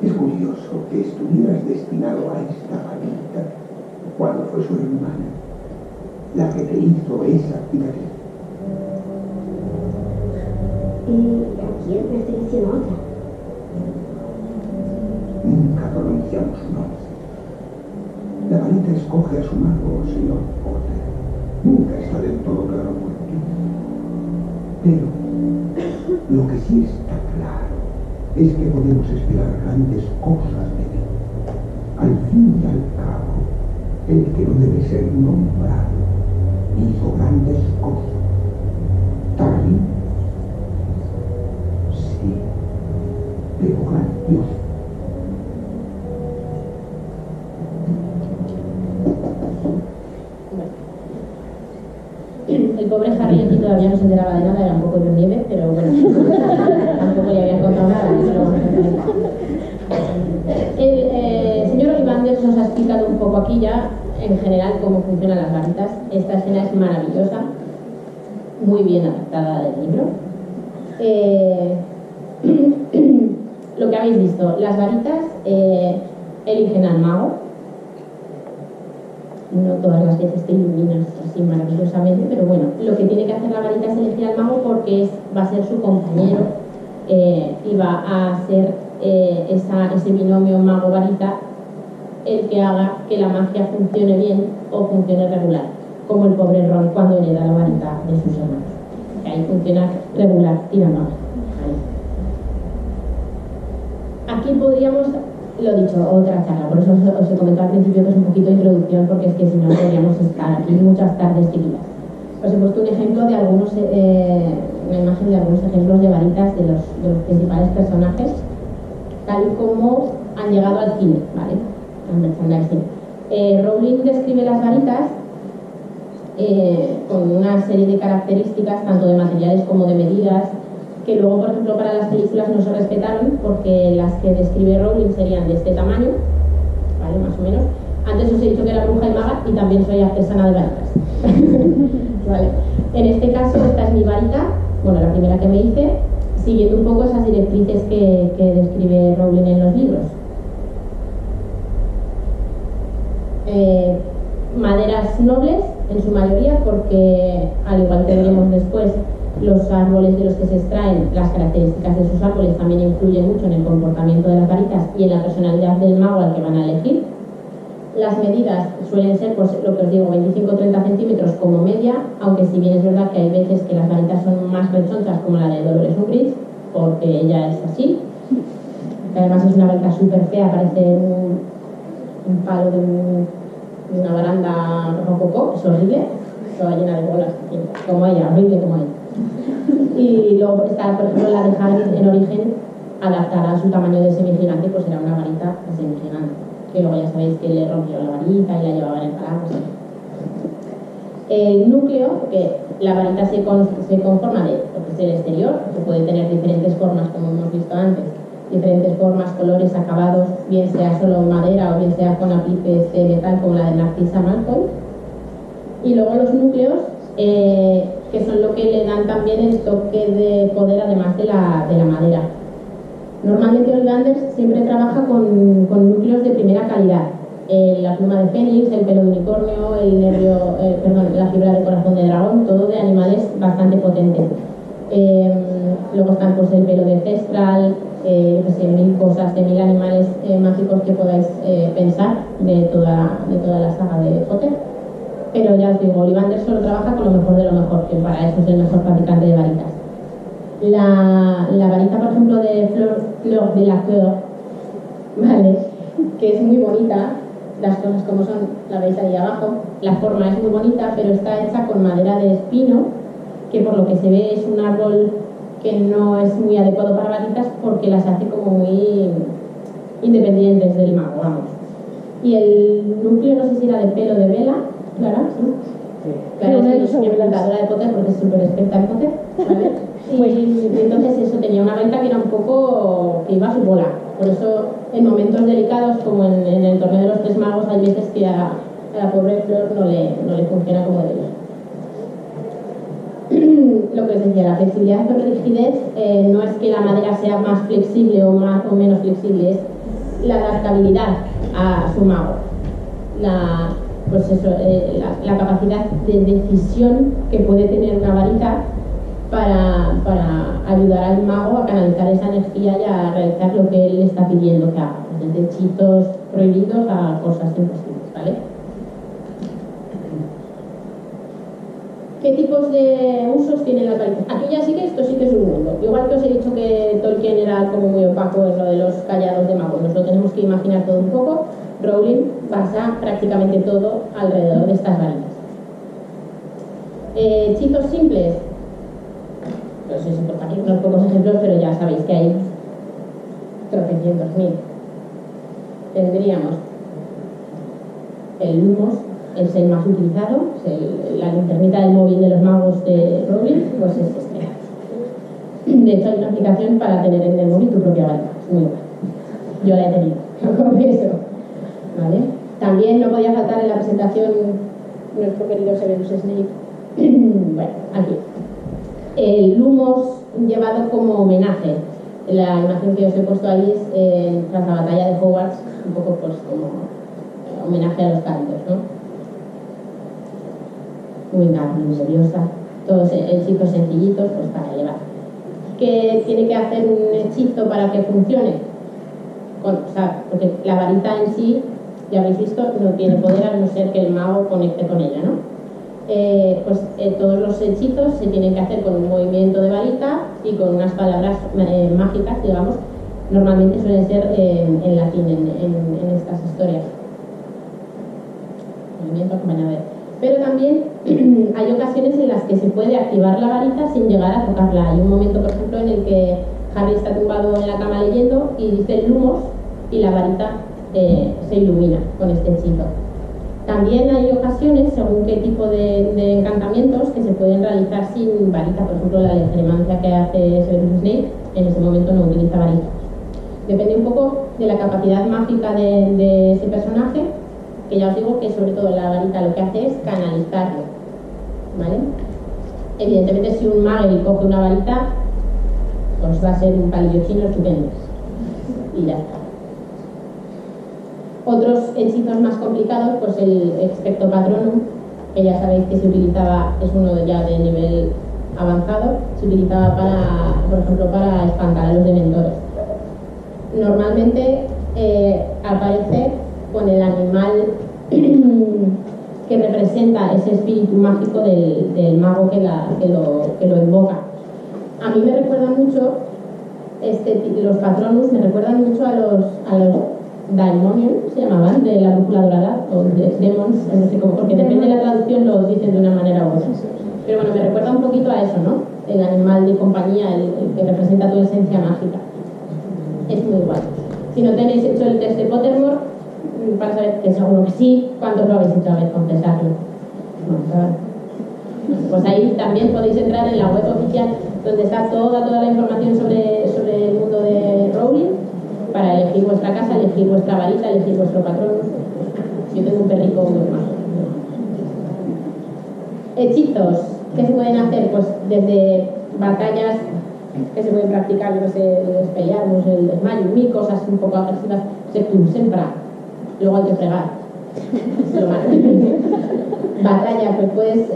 Es curioso que estuvieras destinado a esta varita cuando fue su hermana la que te hizo esa cicatriz. ¿Y a quién pertenecía la otra? Nunca pronunciamos su nombre. La varita escoge a su mago, señor Potter. Nunca está del todo claro por qué. Pero lo que sí está claro es que podemos esperar grandes cosas de él. Al fin y al cabo, el que no debe ser nombrado hizo grandes cosas. Tarly, sí, pero grandioso. El pobre Harry aquí todavía no se enteraba de nada, era un poco de nieve, pero bueno, tampoco le habían contado nada. El señor Ollivander nos ha explicado un poco aquí ya, en general, cómo funcionan las varitas. Esta escena es maravillosa, muy bien adaptada del libro. Lo que habéis visto, las varitas eligen al mago. No todas las veces te iluminas así maravillosamente, pero bueno, lo que tiene que hacer la varita es elegir al mago porque va a ser su compañero y va a ser ese binomio mago-varita el que haga que la magia funcione bien o funcione regular, como el pobre Ron cuando hereda la varita de sus hermanos. Que ahí funciona regular, tira magia. Aquí podríamos, lo dicho, otra charla, por eso os he comentado al principio que es un poquito de introducción, porque es que si no podríamos estar aquí muchas tardes seguidas. Os he puesto un ejemplo de algunos, una imagen de algunos ejemplos de varitas de los principales personajes, tal y como han llegado al cine, ¿vale? Al merchandising. Rowling describe las varitas con una serie de características, tanto de materiales como de medidas, que luego, por ejemplo, para las películas no se respetaron, porque las que describe Rowling serían de este tamaño, ¿vale? Más o menos. Antes os he dicho que era bruja y maga y también soy artesana de varitas. ¿Vale? En este caso, esta es mi varita, bueno, la primera que me hice, siguiendo un poco esas directrices que describe Rowling en los libros. Maderas nobles, en su mayoría, porque, al igual que veremos después, los árboles de los que se extraen, las características de sus árboles también influyen mucho en el comportamiento de las varitas y en la personalidad del mago al que van a elegir. Las medidas suelen ser, pues, lo que os digo, 25-30 centímetros como media, aunque si bien es verdad que hay veces que las varitas son más rechonchas, como la de Dolores Umbridge, porque ella es así. que además es una varita súper fea, parece un palo de una baranda rococó, es horrible, toda llena de bolas, como ella, horrible como ella. Y luego está, por ejemplo, la de Hagrid en Origen, adaptada a su tamaño de semigigante, pues era una varita semigigante, que luego ya sabéis que le rompió la varita y la llevaba en el paraguas. El núcleo, porque la varita se conforma de lo que es el exterior, que puede tener diferentes formas, como hemos visto antes, diferentes formas, colores, acabados, bien sea solo madera o bien sea con apliques de metal como la de Narcisa Malfoy. Y luego los núcleos, que son lo que le dan también el toque de poder además de la madera. Normalmente Ollivander siempre trabaja con núcleos de primera calidad. La pluma de fénix, el pelo de unicornio, la fibra de corazón de dragón, todo de animales bastante potentes. Luego están pues el pelo de cestral, mil cosas, de 1000 animales mágicos que podáis pensar de toda la saga de Potter. Pero ya os digo, Ollivander solo trabaja con lo mejor de lo mejor, que para eso es el mejor fabricante de varitas. La varita, por ejemplo, de Fleur de la Coeur, ¿vale? Que es muy bonita, las cosas como son, la veis ahí abajo, la forma es muy bonita, pero está hecha con madera de espino, que por lo que se ve es un árbol que no es muy adecuado para varitas porque las hace como muy independientes del mago, vamos. Y el núcleo, no sé si era de pelo de vela, Clara, ¿sí? Clara es mi presentadora de Potter porque es súper experta en Potter, ¿vale? Y entonces eso, tenía una varita que era un poco que iba a su bola. Por eso en momentos delicados como en el torneo de los 3 magos hay veces que a la pobre Flor no le funciona como debe. Lo que os decía, la flexibilidad o rigidez no es que la madera sea más flexible o más o menos flexible, es la adaptabilidad a su mago. La capacidad de decisión que puede tener una varita para ayudar al mago a canalizar esa energía y a realizar lo que él le está pidiendo que haga, desde hechizos prohibidos a cosas imposibles, ¿vale? ¿Qué tipos de usos tienen las varitas? Aquí ya sí que esto sí que es un mundo. Igual que os he dicho que Tolkien era como muy opaco en lo de los callados de magos, nos lo tenemos que imaginar todo un poco. Rowling basa prácticamente todo alrededor de estas varitas. Hechizos simples. Pues eso, por aquí unos pocos ejemplos, pero ya sabéis que hay tropecientos mil. Tendríamos el Lumos, es el más utilizado, es la linternita del móvil de los magos de Rowling, pues es este. De hecho hay una aplicación para tener en el móvil tu propia varita, es muy buena. Yo la he tenido, lo confieso. ¿Vale? También no podía faltar en la presentación nuestro querido Severus Snape. Bueno, aquí. El Lumos llevado como homenaje. La imagen que os he puesto ahí es tras la batalla de Hogwarts, un poco pues como homenaje a los cálidos, ¿no? Muy nerviosa, todos hechizos sencillitos pues para llevar. ¿Qué tiene que hacer un hechizo para que funcione? Porque la varita en sí, ya habéis visto, no tiene poder a no ser que el mago conecte con ella, ¿no? Todos los hechizos se tienen que hacer con un movimiento de varita y con unas palabras mágicas, digamos, normalmente suelen ser en latín en estas historias. Movimiento acompañado de... Pero también hay ocasiones en las que se puede activar la varita sin llegar a tocarla. Hay un momento, por ejemplo, en el que Harry está tumbado en la cama leyendo y dice el Lumos y la varita se ilumina con este hechizo. También hay ocasiones, según qué tipo de encantamientos, que se pueden realizar sin varita. Por ejemplo, la legiromancia que hace Severus Snape, en ese momento no utiliza varita. Depende un poco de la capacidad mágica de ese personaje, que ya os digo que sobre todo la varita lo que hace es canalizarlo, ¿vale? Evidentemente, si un mago coge una varita, pues va a ser un palillo chino estupendo. Y ya está. Otros hechizos más complicados, pues el Expecto Patronum, que ya sabéis que se utilizaba, es uno ya de nivel avanzado, se utilizaba por ejemplo, para espantar a los dementores. Normalmente aparece con el animal que representa ese espíritu mágico del mago que lo invoca. A mí me recuerda mucho Los Patronus me recuerdan mucho a los Daimonion, se llamaban, de la brújula dorada, o de Demons, no sé cómo, porque depende de la traducción lo dicen de una manera u otra. Pero bueno, me recuerda un poquito a eso, ¿no? El animal de compañía, el que representa tu esencia mágica. Es muy guay. Si no tenéis hecho el test de Pottermore, para saber que seguro que sí, ¿cuántos lo habéis hecho? A ver, confesarlo. Pues ahí también podéis entrar en la web oficial donde está toda la información sobre el mundo de Rowling para elegir vuestra casa, elegir vuestra varita, elegir vuestro patrón. Yo tengo un perrico muy majo. Hechizos que se pueden hacer, pues desde batallas que se pueden practicar, yo no sé, el Expelliarmus, el desmayo, mil cosas un poco agresivas, Sectum Sempra, luego hay que fregar. Es lo malo. Batalla, pues puedes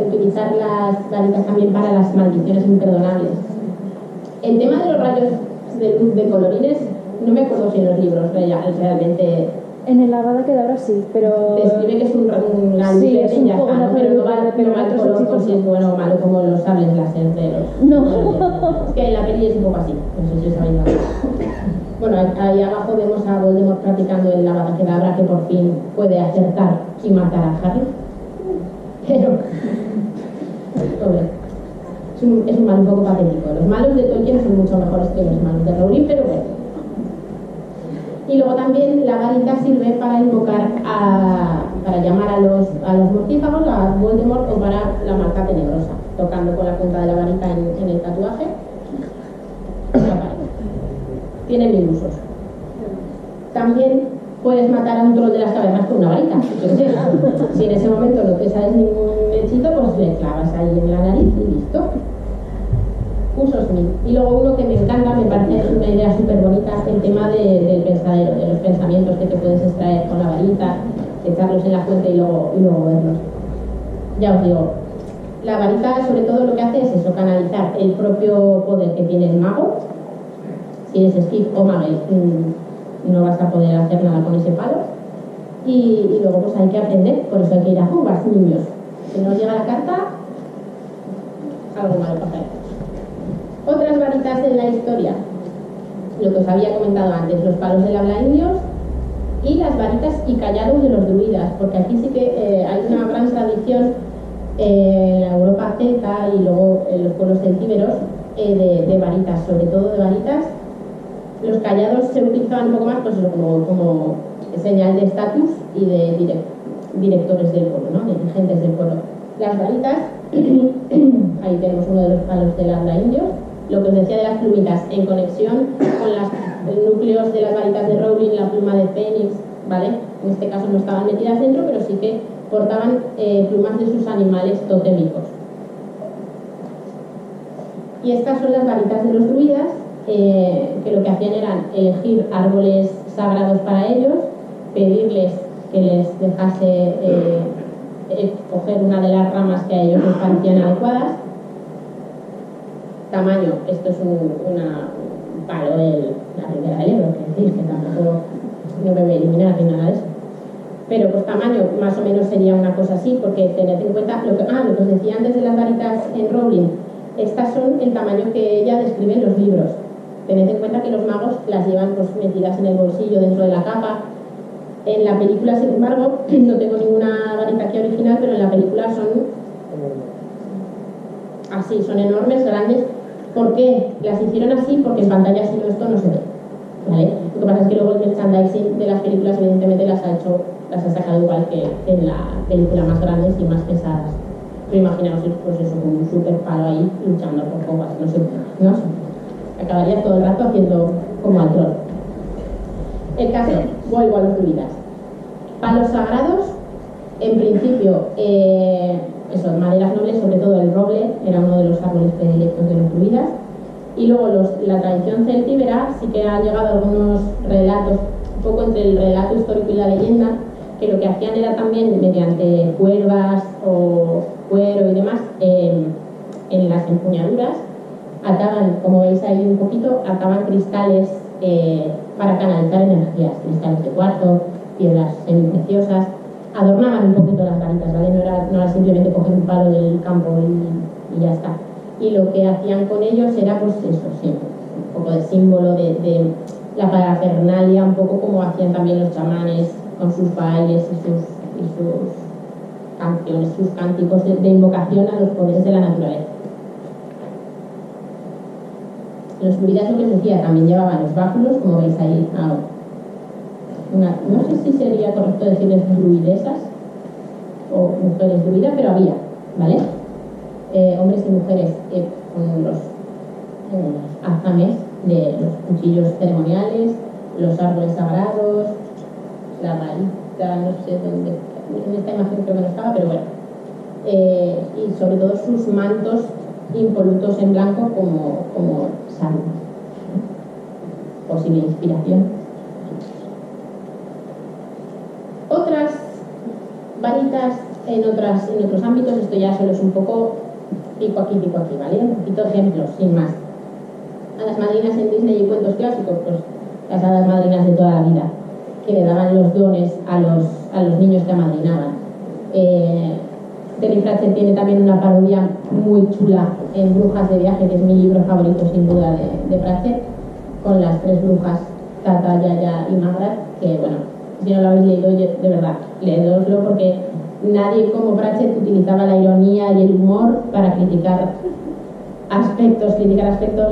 utilizar las varitas también para las maldiciones imperdonables. El tema de los rayos de luz de colorines, no me acuerdo si en los libros realmente... En el Avada Kedavra sí, pero... Describe que es una sí, es un poco ¿no? Pero no va el color por si es bueno o malo, como los sables láser de los... No. Es que en la peli es un poco así, no sé si sabéis nada. Bueno, ahí abajo vemos a Voldemort practicando el Avada Kedavra, que por fin puede acertar y matar a Harry. Pero... es un mal un poco patético. Los malos de Tolkien son mucho mejores que los malos de Rowling, pero bueno. Y luego también la varita sirve para invocar para llamar a los mortífagos, a Voldemort, o para la marca tenebrosa, tocando con la punta de la varita en el tatuaje. Tiene mil usos. También puedes matar a un troll de las cavernas con una varita. Si en ese momento no te sabes ningún hechizo, pues le clavas ahí en la nariz y listo. Usos mil. Y luego uno que me encanta, me parece una idea súper bonita, el tema del pensadero, de los pensamientos que te puedes extraer con la varita, echarlos en la fuente y luego verlos. Ya os digo, la varita sobre todo lo que hace es eso, canalizar el propio poder que tiene el mago. Si eres Skip o Magel, no vas a poder hacer nada con ese palo. Y luego pues hay que aprender, por eso hay que ir a Hogwarts, niños. Si no os llega la carta, algo malo pasa. Otras varitas en la historia, lo que os había comentado antes, los palos del habla indios y las varitas y callados de los druidas, porque aquí sí que hay una gran tradición en la Europa celta y luego en los pueblos celtíberos de varitas, sobre todo de varitas. Los callados se utilizaban un poco más pues, como señal de estatus y de directores del pueblo, ¿no? Dirigentes del pueblo. Las varitas, ahí tenemos uno de los palos del habla indios. Lo que os decía de las plumitas, en conexión con los núcleos de las varitas de Rowling, la pluma de Fénix, ¿vale? En este caso no estaban metidas dentro, pero sí que portaban plumas de sus animales totémicos. Y estas son las varitas de los druidas, que lo que hacían era elegir árboles sagrados para ellos, pedirles que les dejase coger una de las ramas que a ellos les parecían adecuadas. Tamaño, esto es un palo de la Ribera del Ebro, es decir, que tampoco no me voy a eliminar ni nada de eso. Pero pues tamaño más o menos sería una cosa así, porque tened en cuenta lo que os decía antes de las varitas en Rowling, estas son el tamaño que ella describe en los libros. Tened en cuenta que los magos las llevan pues metidas en el bolsillo dentro de la capa. En la película, sin embargo, no tengo ninguna varita aquí original, pero en la película son así, son enormes, grandes. ¿Por qué las hicieron así? Porque en pantalla si no esto no se ve, ¿vale? Lo que pasa es que luego el merchandising de las películas evidentemente las ha sacado igual que en la película, más grandes y más pesadas. Pero imaginaos pues eso, con un super palo ahí luchando por Hogwarts, no sé, acabaría todo el rato haciendo como al troll. El caso, vuelvo a los druidas. Palos sagrados, en principio, eso, maderas nobles, sobre todo el roble, era uno de los árboles predilectos de los druidas. Y luego la tradición celtíbera sí que ha llegado a algunos relatos, un poco entre el relato histórico y la leyenda, que lo que hacían era también, mediante cuervas o cuero y demás, en las empuñaduras, ataban, como veis ahí un poquito, ataban cristales para canalizar energías, cristales de cuarzo, piedras semipreciosas, adornaban un poquito las varitas, ¿vale? No era simplemente coger un palo del campo y ya está. Y lo que hacían con ellos era, pues eso, sí, un poco de símbolo de la parafernalia, un poco como hacían también los chamanes con sus bailes y sus canciones, sus cánticos de invocación a los poderes de la naturaleza. En la oscuridad, lo que les decía, también llevaban los báculos, como veis ahí ahora. No sé si sería correcto decirles druidesas o mujeres druidas, pero había, ¿vale? Hombres y mujeres con los azames de los cuchillos ceremoniales, los árboles sagrados, la varita, no sé dónde, en esta imagen creo que no estaba, pero bueno. Y sobre todo sus mantos impolutos en blanco como sal, posible inspiración. Otras varitas en otros ámbitos, esto ya solo es un poco pico aquí, ¿vale? Un poquito de ejemplos, sin más. A las madrinas en Disney y cuentos clásicos, pues las hadas madrinas de toda la vida, que le daban los dones a los niños que amadrinaban. Terry Pratchett tiene también una parodia muy chula en Brujas de viaje, que es mi libro favorito sin duda de Pratchett, con las tres brujas, Tata, Yaya y Margaret, que bueno, si no lo habéis leído, de verdad, leedoslo, porque nadie como Pratchett utilizaba la ironía y el humor para criticar aspectos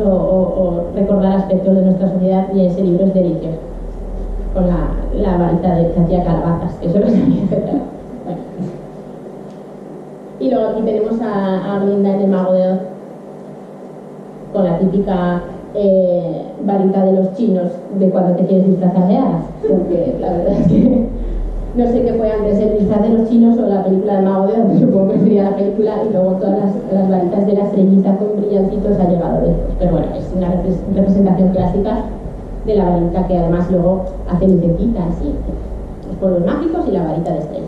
o recordar aspectos de nuestra sociedad, y ese libro es delicioso, con la varita que hacía calabazas, que eso lo sabía hacer. Bueno. Y luego aquí tenemos a Glinda en El Mago de Oz, con la típica varita de los chinos de cuando te quieres disfrazar de hadas, porque la verdad es que no sé qué fue antes, el disfraz de los chinos o la película del Mago de Oz, supongo que sería la película, y luego todas las varitas de la estrellita con brillantitos ha llegado después. Pero bueno, es una representación clásica de la varita, que además luego hace lucecitas así, los polvos mágicos y la varita de estrella.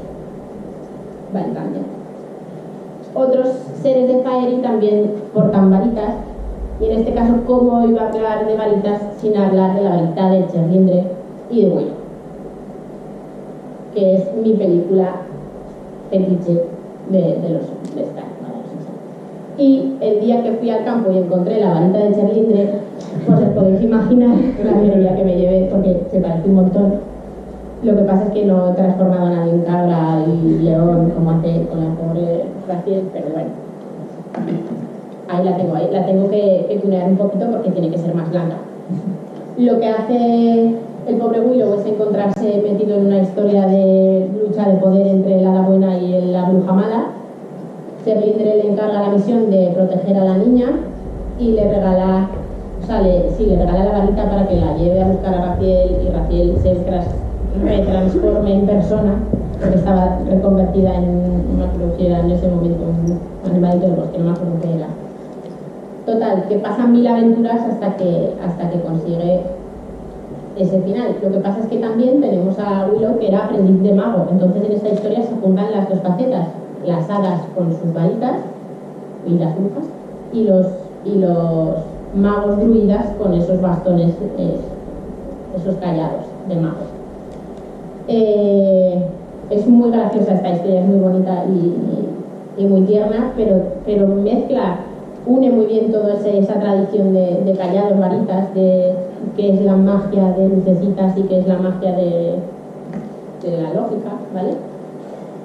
Vale, también. Otros seres de Faerie también portan varitas, y en este caso, ¿cómo iba a hablar de varitas sin hablar de la varita de Cherlindre y de Willow? Que es mi película fetiche de Star. Y el día que fui al campo y encontré la varita de Cherlindre, pues os podéis imaginar la alegría que me llevé, porque se parece un montón. Lo que pasa es que no he transformado a nadie en cabra y león como hace con la pobre Raziel, pero bueno, ahí la tengo que tunear un poquito porque tiene que ser más blanca. Lo que hace el pobre Willow es encontrarse metido en una historia de lucha de poder entre el hada buena y la bruja mala. Cherlindre le encarga la misión de proteger a la niña y le regala la varita para que la lleve a buscar a Raziel, y Raziel se retransforme en persona, porque estaba reconvertida en una cruciera en ese momento, un animalito del bosque, no me acuerdo qué era. Total, que pasan 1000 aventuras hasta que consigue ese final. Lo que pasa es que también tenemos a Willow, que era aprendiz de mago, entonces en esta historia se juntan las dos facetas, las hadas con sus varitas y las brujas, y los magos druidas con esos bastones, esos callados de magos. Es muy graciosa esta historia, es muy bonita y muy tierna, pero une muy bien toda esa tradición de callados, varitas, de qué es la magia de lucecitas y qué es la magia de la lógica, ¿vale?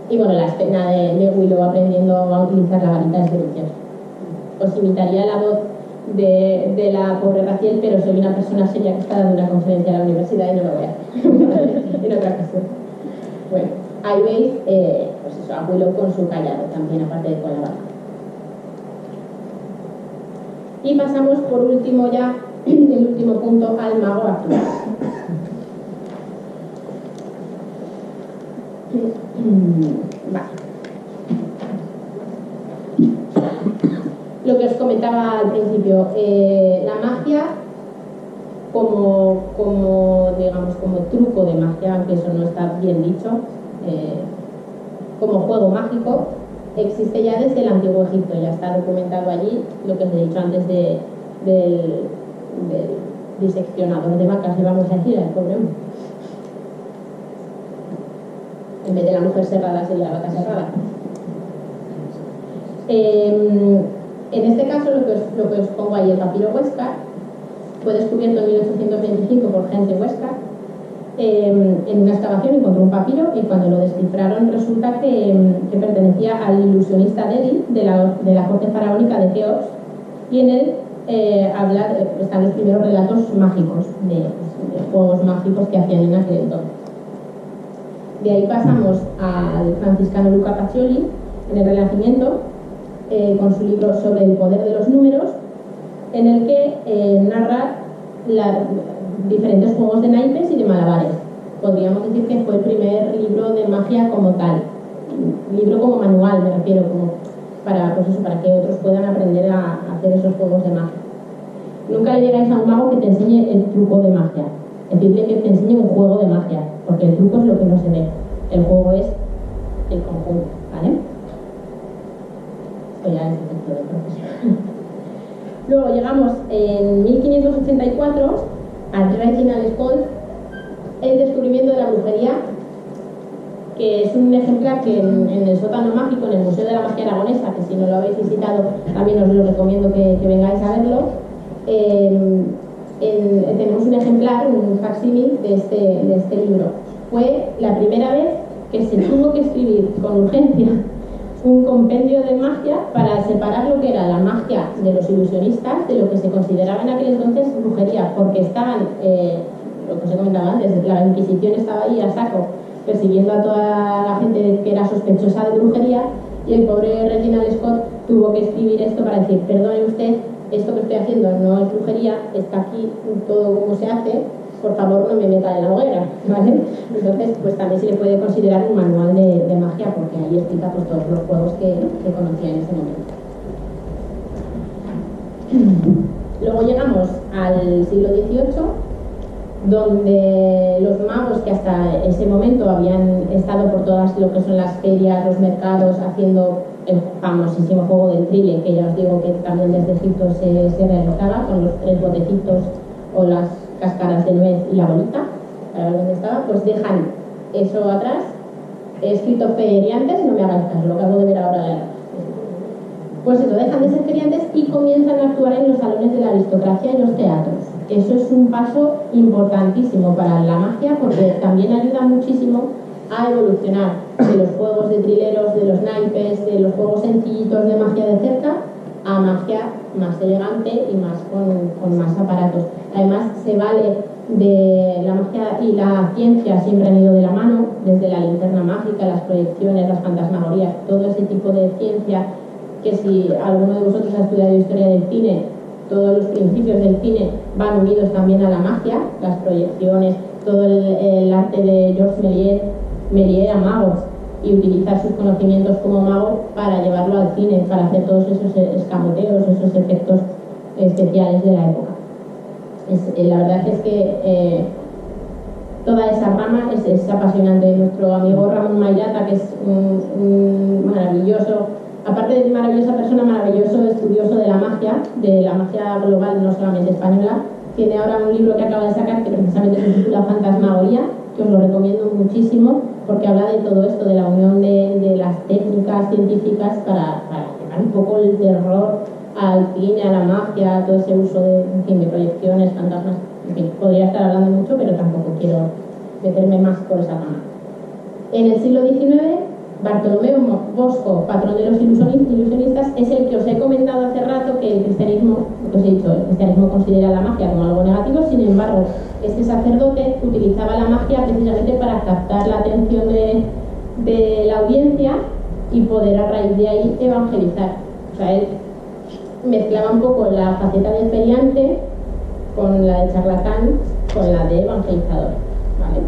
Y bueno, la escena de Willow aprendiendo a utilizar la varita es deliciosa. Os imitaría la voz de la pobre Raziel, pero soy una persona seria que está dando una conferencia a la universidad y no lo voy a hacer en otra ocasión. Bueno, ahí veis pues eso, a Willow con su callado también, aparte de con la varita. Y pasamos por último ya, el último punto, al mago actual. Vale. Lo que os comentaba al principio, la magia como truco de magia, aunque eso no está bien dicho, como juego mágico, existe ya desde el Antiguo Egipto, ya está documentado allí lo que os he dicho antes del diseccionador de vacas, le vamos a decir al pobre hombre. En vez de la mujer serrada sería la vaca serrada. En este caso, lo que os pongo ahí, el papiro Huesca, fue descubierto en 1825 por Henry Westcott. En una excavación encontró un papiro y cuando lo descifraron resulta que pertenecía al ilusionista Delhi de la corte faraónica de Keops, y en él están los primeros relatos mágicos de juegos mágicos que hacían en aquel entonces. De ahí pasamos al franciscano Luca Pacioli en el Renacimiento, con su libro sobre el poder de los números, en el que narra diferentes juegos de naipes y de malabares. Podríamos decir que fue el primer libro de magia como tal, libro como manual, me refiero, como para que otros puedan aprender a hacer esos juegos de magia. Nunca le digáis a un mago que te enseñe el truco de magia, decirle que te enseñe un juego de magia, porque el truco es lo que no se ve, el juego es el conjunto, ¿vale? Esto ya es efecto de profesión. Luego llegamos en 1584 al Reginald Scott, el descubrimiento de la brujería, que es un ejemplar que en el sótano mágico, en el Museo de la Magia Aragonesa, que si no lo habéis visitado también os lo recomiendo que vengáis a verlo, tenemos un ejemplar, un facsímil de este libro. Fue la primera vez que se tuvo que escribir con urgencia un compendio de magia para separar lo que era la magia de los ilusionistas de lo que se consideraba en aquel entonces brujería, porque estaban, lo que os he comentado antes, la Inquisición estaba ahí a saco persiguiendo a toda la gente que era sospechosa de brujería, y el pobre Reginald Scott tuvo que escribir esto para decir: perdone usted, esto que estoy haciendo no es brujería, está aquí todo como se hace, por favor no me meta en la hoguera, ¿vale? Entonces, pues también se le puede considerar un manual de magia, porque ahí explica pues todos los juegos que conocía en ese momento. Luego llegamos al siglo XVIII, donde los magos que hasta ese momento habían estado por todas lo que son las ferias, los mercados, haciendo el famosísimo juego del trile, que ya os digo que también desde Egipto se realizaba con los 3 botecitos o las cáscaras de nuez y la bolita, para ver dónde estaba, pues dejan eso atrás, he escrito feriantes, no me hagáis caso, lo acabo de ver ahora. Pues eso, dejan de ser feriantes y comienzan a actuar en los salones de la aristocracia y los teatros. Eso es un paso importantísimo para la magia, porque también ayuda muchísimo a evolucionar de los juegos de trileros, de los naipes, de los juegos sencillitos de magia de cerca, a magia más elegante y más con más aparatos. Además, se vale de la magia y la ciencia, siempre han ido de la mano, desde la linterna mágica, las proyecciones, las fantasmagorías, todo ese tipo de ciencia, que si alguno de vosotros ha estudiado historia del cine, todos los principios del cine van unidos también a la magia, las proyecciones, todo el arte de Georges Méliès era mago, y utilizar sus conocimientos como mago para llevarlo al cine, para hacer todos esos escamoteos, esos efectos especiales de la época. La verdad es que toda esa rama es apasionante. Nuestro amigo Ramón Mairata, que es un maravilloso, aparte de maravillosa persona, maravilloso estudioso de la magia global, no solamente española, tiene ahora un libro que acaba de sacar que precisamente se titula Fantasmagoría, que os lo recomiendo muchísimo, porque habla de todo esto, de la unión de las técnicas científicas para llevar un poco el terror al cine, a la magia, a todo ese uso de proyecciones, fantasmas. En fin, podría estar hablando mucho, pero tampoco quiero meterme más por esa rama. En el siglo XIX, Bartolomeo Bosco, patrón de los ilusionistas, es el que os he comentado hace rato que el cristianismo, lo que os he dicho, el cristianismo considera la magia como algo negativo. Sin embargo, este sacerdote utilizaba la magia precisamente para captar la atención de la audiencia y poder a raíz de ahí evangelizar. O sea, él mezclaba un poco la faceta de feriante con la de charlatán, con la de evangelizador, ¿vale?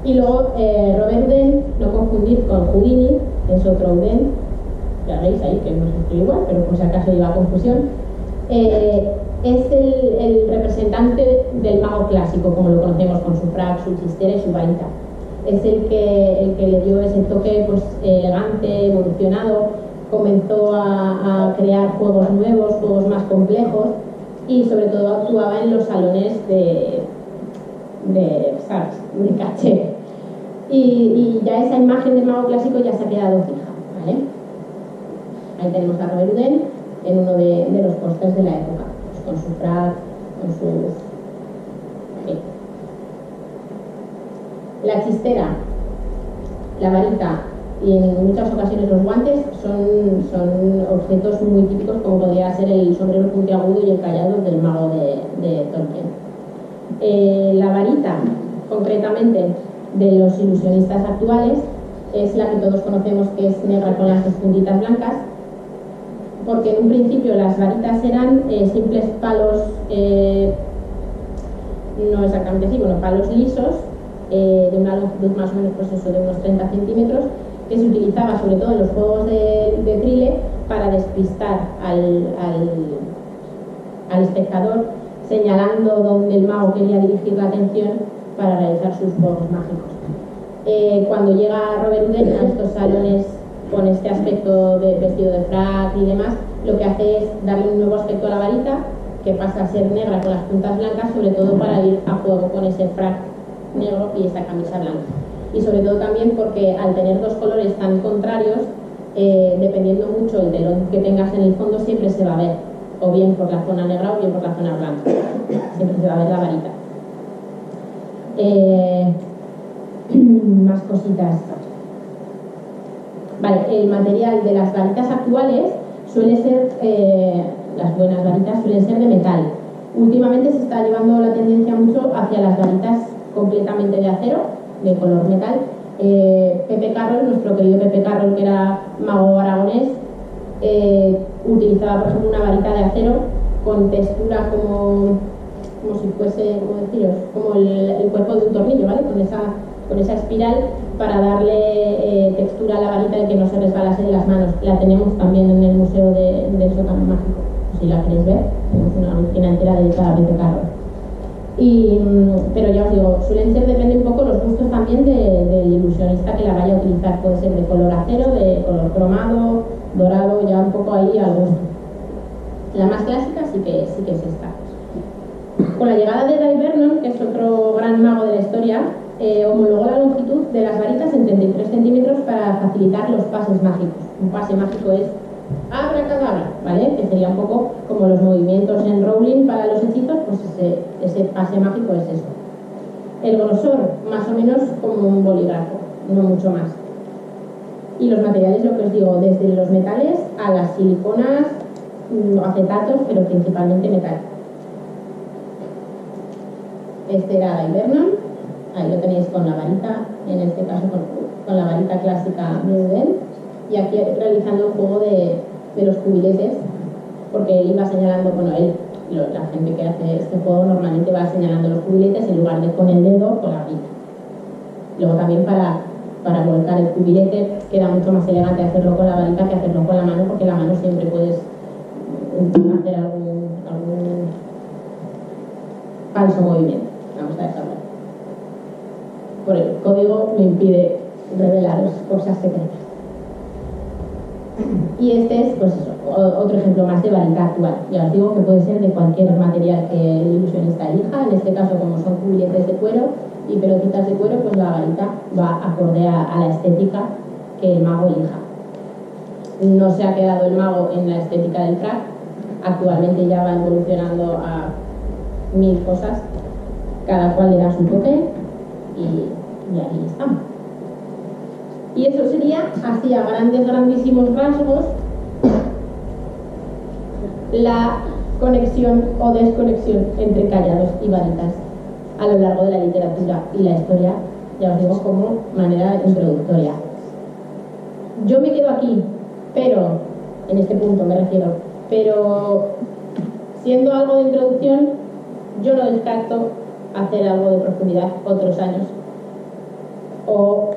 Y luego Robert Houdin, no confundir con Houdini, que es otro Houdin, ya veis ahí que no se escribe igual, pero por si acaso iba a confusión, es el representante del mago clásico, como lo conocemos, con su frac, su chistera y su varita. Es el que le dio ese toque pues, elegante, evolucionado, comenzó a crear juegos nuevos, juegos más complejos, y sobre todo actuaba en los salones de caché. Y ya esa imagen del mago clásico ya se ha quedado fija, ¿vale? Ahí tenemos a Robert Houdin en uno de los pósters de la época, pues con su frac, con sus... Sí. La chistera, la varita y en muchas ocasiones los guantes son objetos muy típicos, como podría ser el sombrero puntiagudo y el cayado del mago de Tolkien. La varita, concretamente, de los ilusionistas actuales, es la que todos conocemos, que es negra con las dos puntitas blancas, porque en un principio las varitas eran simples palos, no exactamente así, bueno, palos lisos, de una longitud más o menos, pues eso, de unos 30 centímetros, que se utilizaba sobre todo en los juegos de Trile para despistar al espectador, señalando donde el mago quería dirigir la atención para realizar sus juegos mágicos. Cuando llega Robert Houdin a estos salones con este aspecto de vestido de frac y demás, lo que hace es darle un nuevo aspecto a la varita, que pasa a ser negra con las puntas blancas, sobre todo para ir a juego con ese frac negro y esa camisa blanca. Y sobre todo también porque al tener dos colores tan contrarios, dependiendo mucho el telón que tengas en el fondo, siempre se va a ver, o bien por la zona negra o bien por la zona blanca. Siempre se va a ver la varita. Más cositas. Vale, el material de las varitas actuales suele ser, las buenas varitas suelen ser de metal. Últimamente se está llevando la tendencia mucho hacia las varitas completamente de acero, de color metal. Pepe Carroll, nuestro querido Pepe Carroll, que era mago aragonés, utilizaba, por ejemplo, una varita de acero con textura como si fuese, ¿cómo deciros?, como el cuerpo de un tornillo, ¿vale? Con esa espiral, para darle textura a la varita y que no se resbalase de las manos. La tenemos también en el Museo del Sótano Mágico, si la queréis ver. Tenemos una vitrina entera dedicada a Pepe Carroll. Pero ya os digo, suelen ser, depende un poco los gustos también del ilusionista que la vaya a utilizar. Puede ser de color acero, de color cromado, dorado, ya un poco ahí al gusto. La más clásica sí que es esta. Con la llegada de Dai Vernon, que es otro gran mago de la historia, homologó la longitud de las varitas en 33 centímetros para facilitar los pases mágicos. Un pase mágico es abracadabra, ¿vale? Que sería un poco como los movimientos en Rowling para los hechizos, pues ese pase mágico es eso. El grosor, más o menos como un bolígrafo, no mucho más. Y los materiales, lo que os digo, desde los metales a las siliconas, acetatos, pero principalmente metal. Este era Dai Vernon, ahí lo tenéis con la varita, en este caso con la varita clásica de Houdin, y aquí realizando el juego de los cubiletes, porque él iba señalando, bueno, la gente que hace este juego normalmente va señalando los cubiletes en lugar de con el dedo, con la varita. Luego también para volcar el cubilete queda mucho más elegante hacerlo con la varita que hacerlo con la mano, porque la mano siempre puedes hacer algún falso movimiento. Vamos a dejarlo. Por el código me impide revelaros cosas secretas. Y este es, pues eso, otro ejemplo más de varita actual. Ya os digo que puede ser de cualquier material que el ilusionista elija. En este caso, como son cubiletes de cuero y pelotitas de cuero, pues la varita va acorde a la estética que el mago elija. No se ha quedado el mago en la estética del frac. Actualmente ya va evolucionando a 1000 cosas. Cada cual le da su toque y ahí estamos. Y eso sería, así a grandísimos rasgos, la conexión o desconexión entre callados y varitas a lo largo de la literatura y la historia, ya os digo, como manera introductoria. Yo me quedo aquí, pero, en este punto me refiero, pero siendo algo de introducción, yo no descarto hacer algo de profundidad otros años, o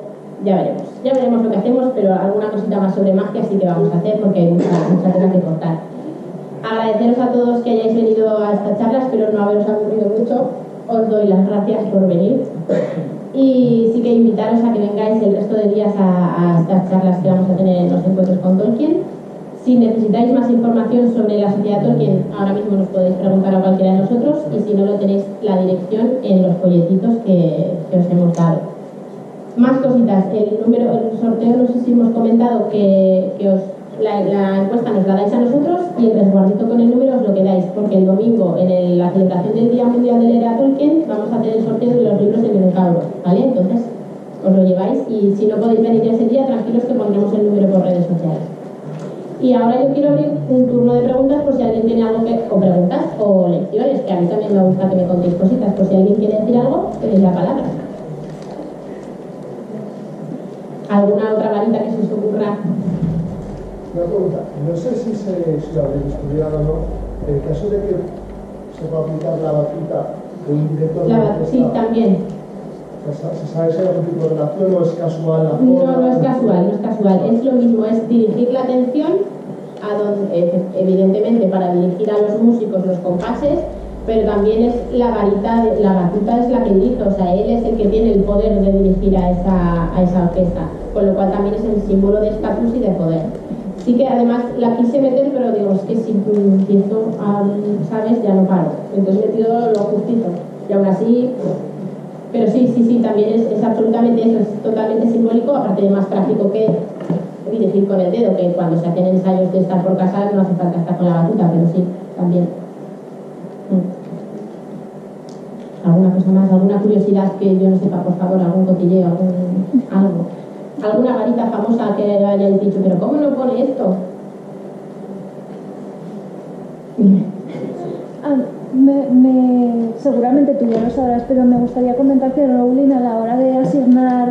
ya veremos lo que hacemos, pero alguna cosita más sobre magia sí que vamos a hacer, porque hay mucha tela que cortar. Agradeceros a todos que hayáis venido a estas charlas, pero no haberos aburrido mucho. Os doy las gracias por venir, y sí que invitaros a que vengáis el resto de días a estas charlas que vamos a tener en los encuentros con Tolkien. Si necesitáis más información sobre la Sociedad Tolkien, ahora mismo nos podéis preguntar a cualquiera de nosotros, y si no, lo tenéis la dirección en los folletitos que os hemos dado. Más cositas, el sorteo, no sé si hemos comentado que os la encuesta nos la dais a nosotros y el resguardito con el número os lo quedáis, porque el domingo en la celebración del Día Mundial de Leer a Tolkien vamos a hacer el sorteo de los libros de Minotauro, ¿vale? Entonces os lo lleváis y si no podéis venir ese día, tranquilos que pondremos el número por redes sociales. Y ahora yo quiero abrir un turno de preguntas por si alguien tiene algo que... o preguntas o lecciones, que a mí también me gusta que me contéis cositas. Por si alguien quiere decir algo, tenéis la palabra. ¿Alguna otra varita que se os ocurra? Una pregunta, no sé si lo habéis estudiado o no, en el caso de que se pueda aplicar la batuta de un director de orquesta, Sí, también. ¿se sabe si hay algún tipo de relación o es casual la forma? No es casual, no es casual. Es lo mismo, es dirigir la atención a donde, evidentemente, para dirigir a los músicos los compases, pero también es la varita, la batuta es la que dirige, o sea, él es el que tiene el poder de dirigir a esa orquesta, con lo cual también es el símbolo de estatus y de poder. Sí que además la quise meter, pero digo, es que si empiezo, ¿sabes? Ya no paro. Entonces he metido lo justito. Y aún así, pero sí, también es absolutamente eso, es totalmente simbólico, aparte de más práctico que dirigir con el dedo, que cuando se hacen ensayos de estar por casa no hace falta estar con la batuta, pero sí, también. ¿Alguna cosa más? ¿Alguna curiosidad que yo no sepa, por favor? ¿Algún cotilleo? Algo? ¿Alguna varita famosa que hayáis dicho, pero cómo no pone esto? Seguramente tú ya lo sabrás, pero me gustaría comentar que Rowling, a la hora de asignar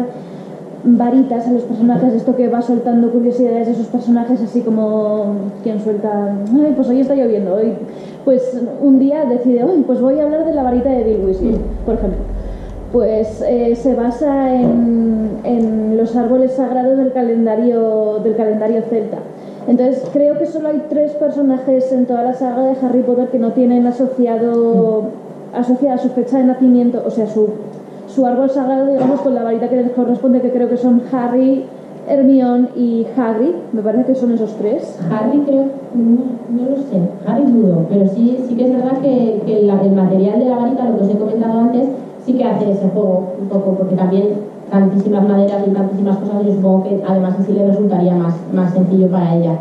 varitas a los personajes, esto que va soltando curiosidades de esos personajes, así como quien suelta, ay, pues hoy está lloviendo, hoy, pues un día decide, pues voy a hablar de la varita de Bill Weasley, por ejemplo. Pues se basa en los árboles sagrados del calendario celta. Entonces creo que solo hay 3 personajes en toda la saga de Harry Potter que no tienen asociada su fecha de nacimiento, o sea, su árbol sagrado, digamos, con la varita que les corresponde, que creo que son Harry, Hermione y Hagrid. Me parece que son esos 3. Harry creo, no lo sé, Harry dudo, pero sí que es verdad que el material de la varita, lo que os he comentado antes, sí que hace ese juego un poco, porque también tantísimas maderas y tantísimas cosas, yo supongo que además así le resultaría más sencillo para ella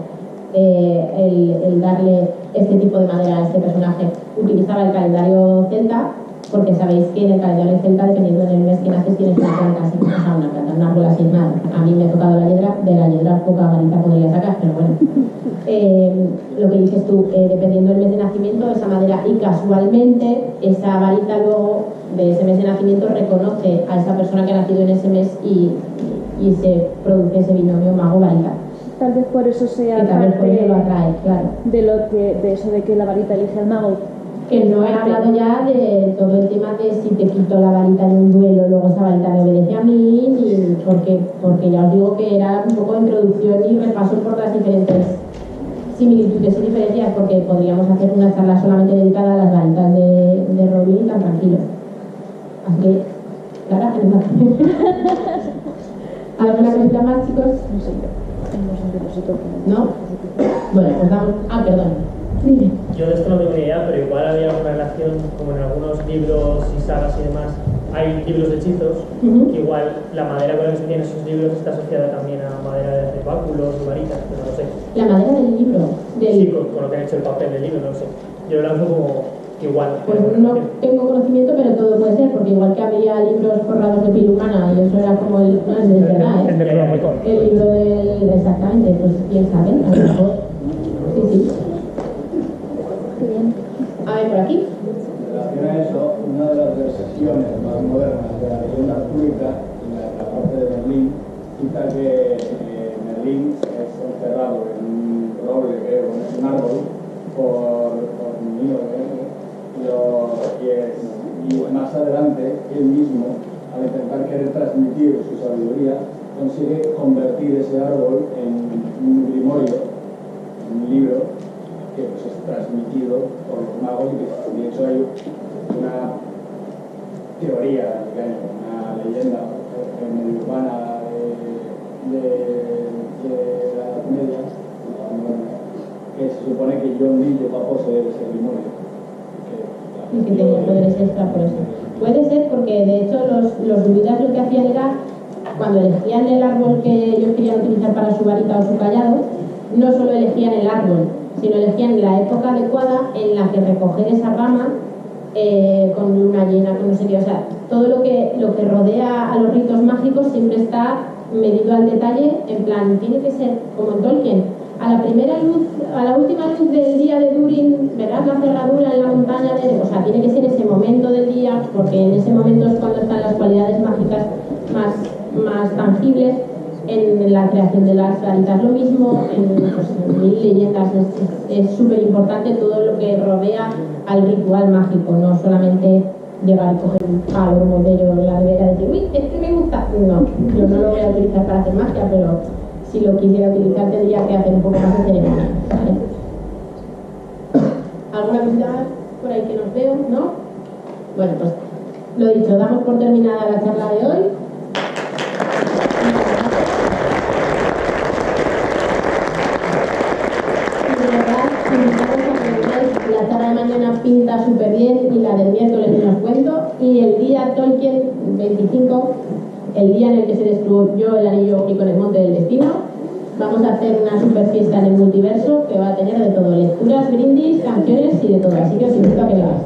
el darle este tipo de madera a este personaje. Utilizaba el calendario celta, porque sabéis que en el calendario celta, dependiendo del mes que naces, tienes una planta, así que una planta, un árbol asignado. A mí me ha tocado la hiedra, de la hiedra poca varita podría sacar, pero bueno. Lo que dices tú, dependiendo del mes de nacimiento, esa madera, y casualmente esa varita luego de ese mes de nacimiento reconoce a esa persona que ha nacido en ese mes y se produce ese binomio mago-varita. Tal vez por eso sea que tal vez por eso lo atrae, claro. de eso de que la varita elige al mago. Que no he hablado ya de todo el tema de si te quito la varita de un duelo, luego esa varita me obedece a mí, ni porque ya os digo que era un poco de introducción y repaso por las diferentes similitudes y diferencias, porque podríamos hacer una charla solamente dedicada a las varitas de Rowling tan tranquilo. Así que, Clara, ¿alguna cosita más, chicos? No sé yo. ¿No? Bueno, pues damos... perdón. Yo de esto no tengo ni idea, pero igual había alguna relación, como en algunos libros y sagas y demás, hay libros de hechizos, que igual la madera con la que se tienen esos libros está asociada también a madera de báculos y varitas, pero no sé. La madera del libro. Sí, con lo que han hecho el papel del libro, no sé. Yo lo lanzo como igual. Pues no tengo conocimiento, pero todo puede ser, porque igual que había libros forrados de piel humana y eso era como el... No, es de verdad, ¿eh? El libro del... Exactamente, pues quién sabe, a lo mejor. Sí. A ver, por aquí. En relación a eso, una de las versiones más modernas de la leyenda artúrica, la parte de Merlín, cita que Merlín es encerrado en un roble, creo, en un árbol, por Nilo, y más adelante, él mismo, al intentar querer transmitir su sabiduría, consigue convertir ese árbol en un grimorio, en un libro, que pues, es transmitido por los magos, y que de hecho hay una teoría, digamos, una leyenda medio urbana de la Edad Media, que se supone que John Dee llegó a poseer ese grimorio. Y que tenía poderes extra por eso. Puede ser porque de hecho los druidas lo que hacían era, cuando elegían el árbol que ellos querían utilizar para su varita o su callado, no solo elegían el árbol, sino elegían la época adecuada en la que recoger esa rama con luna llena, con no sé qué, o sea, todo lo que rodea a los ritos mágicos siempre está medido al detalle, en plan, tiene que ser como en Tolkien, a la primera luz, a la última luz del día de Durin, verás la cerradura en la montaña o sea, tiene que ser ese momento del día, porque en ese momento es cuando están las cualidades mágicas más tangibles. En la creación de las varitas lo mismo, en mil leyendas es súper importante todo lo que rodea al ritual mágico, no solamente llegar y coger un palo, un modelo, la vera y decir, uy, este me gusta. No, yo no lo voy a utilizar para hacer magia, pero si lo quisiera utilizar tendría que hacer un poco más de ceremonia, ¿vale? ¿Alguna cosita por ahí que nos veo? ¿No? Bueno, pues lo dicho, damos por terminada la charla de hoy. La charla de mañana pinta súper bien y la del miércoles no os cuento. Y el día Tolkien 25, el día en el que se destruyó el anillo único en el monte del destino, vamos a hacer una super fiesta en el multiverso que va a tener de todo, lecturas, brindis, canciones y de todo. Así que os invito a que lo hagáis.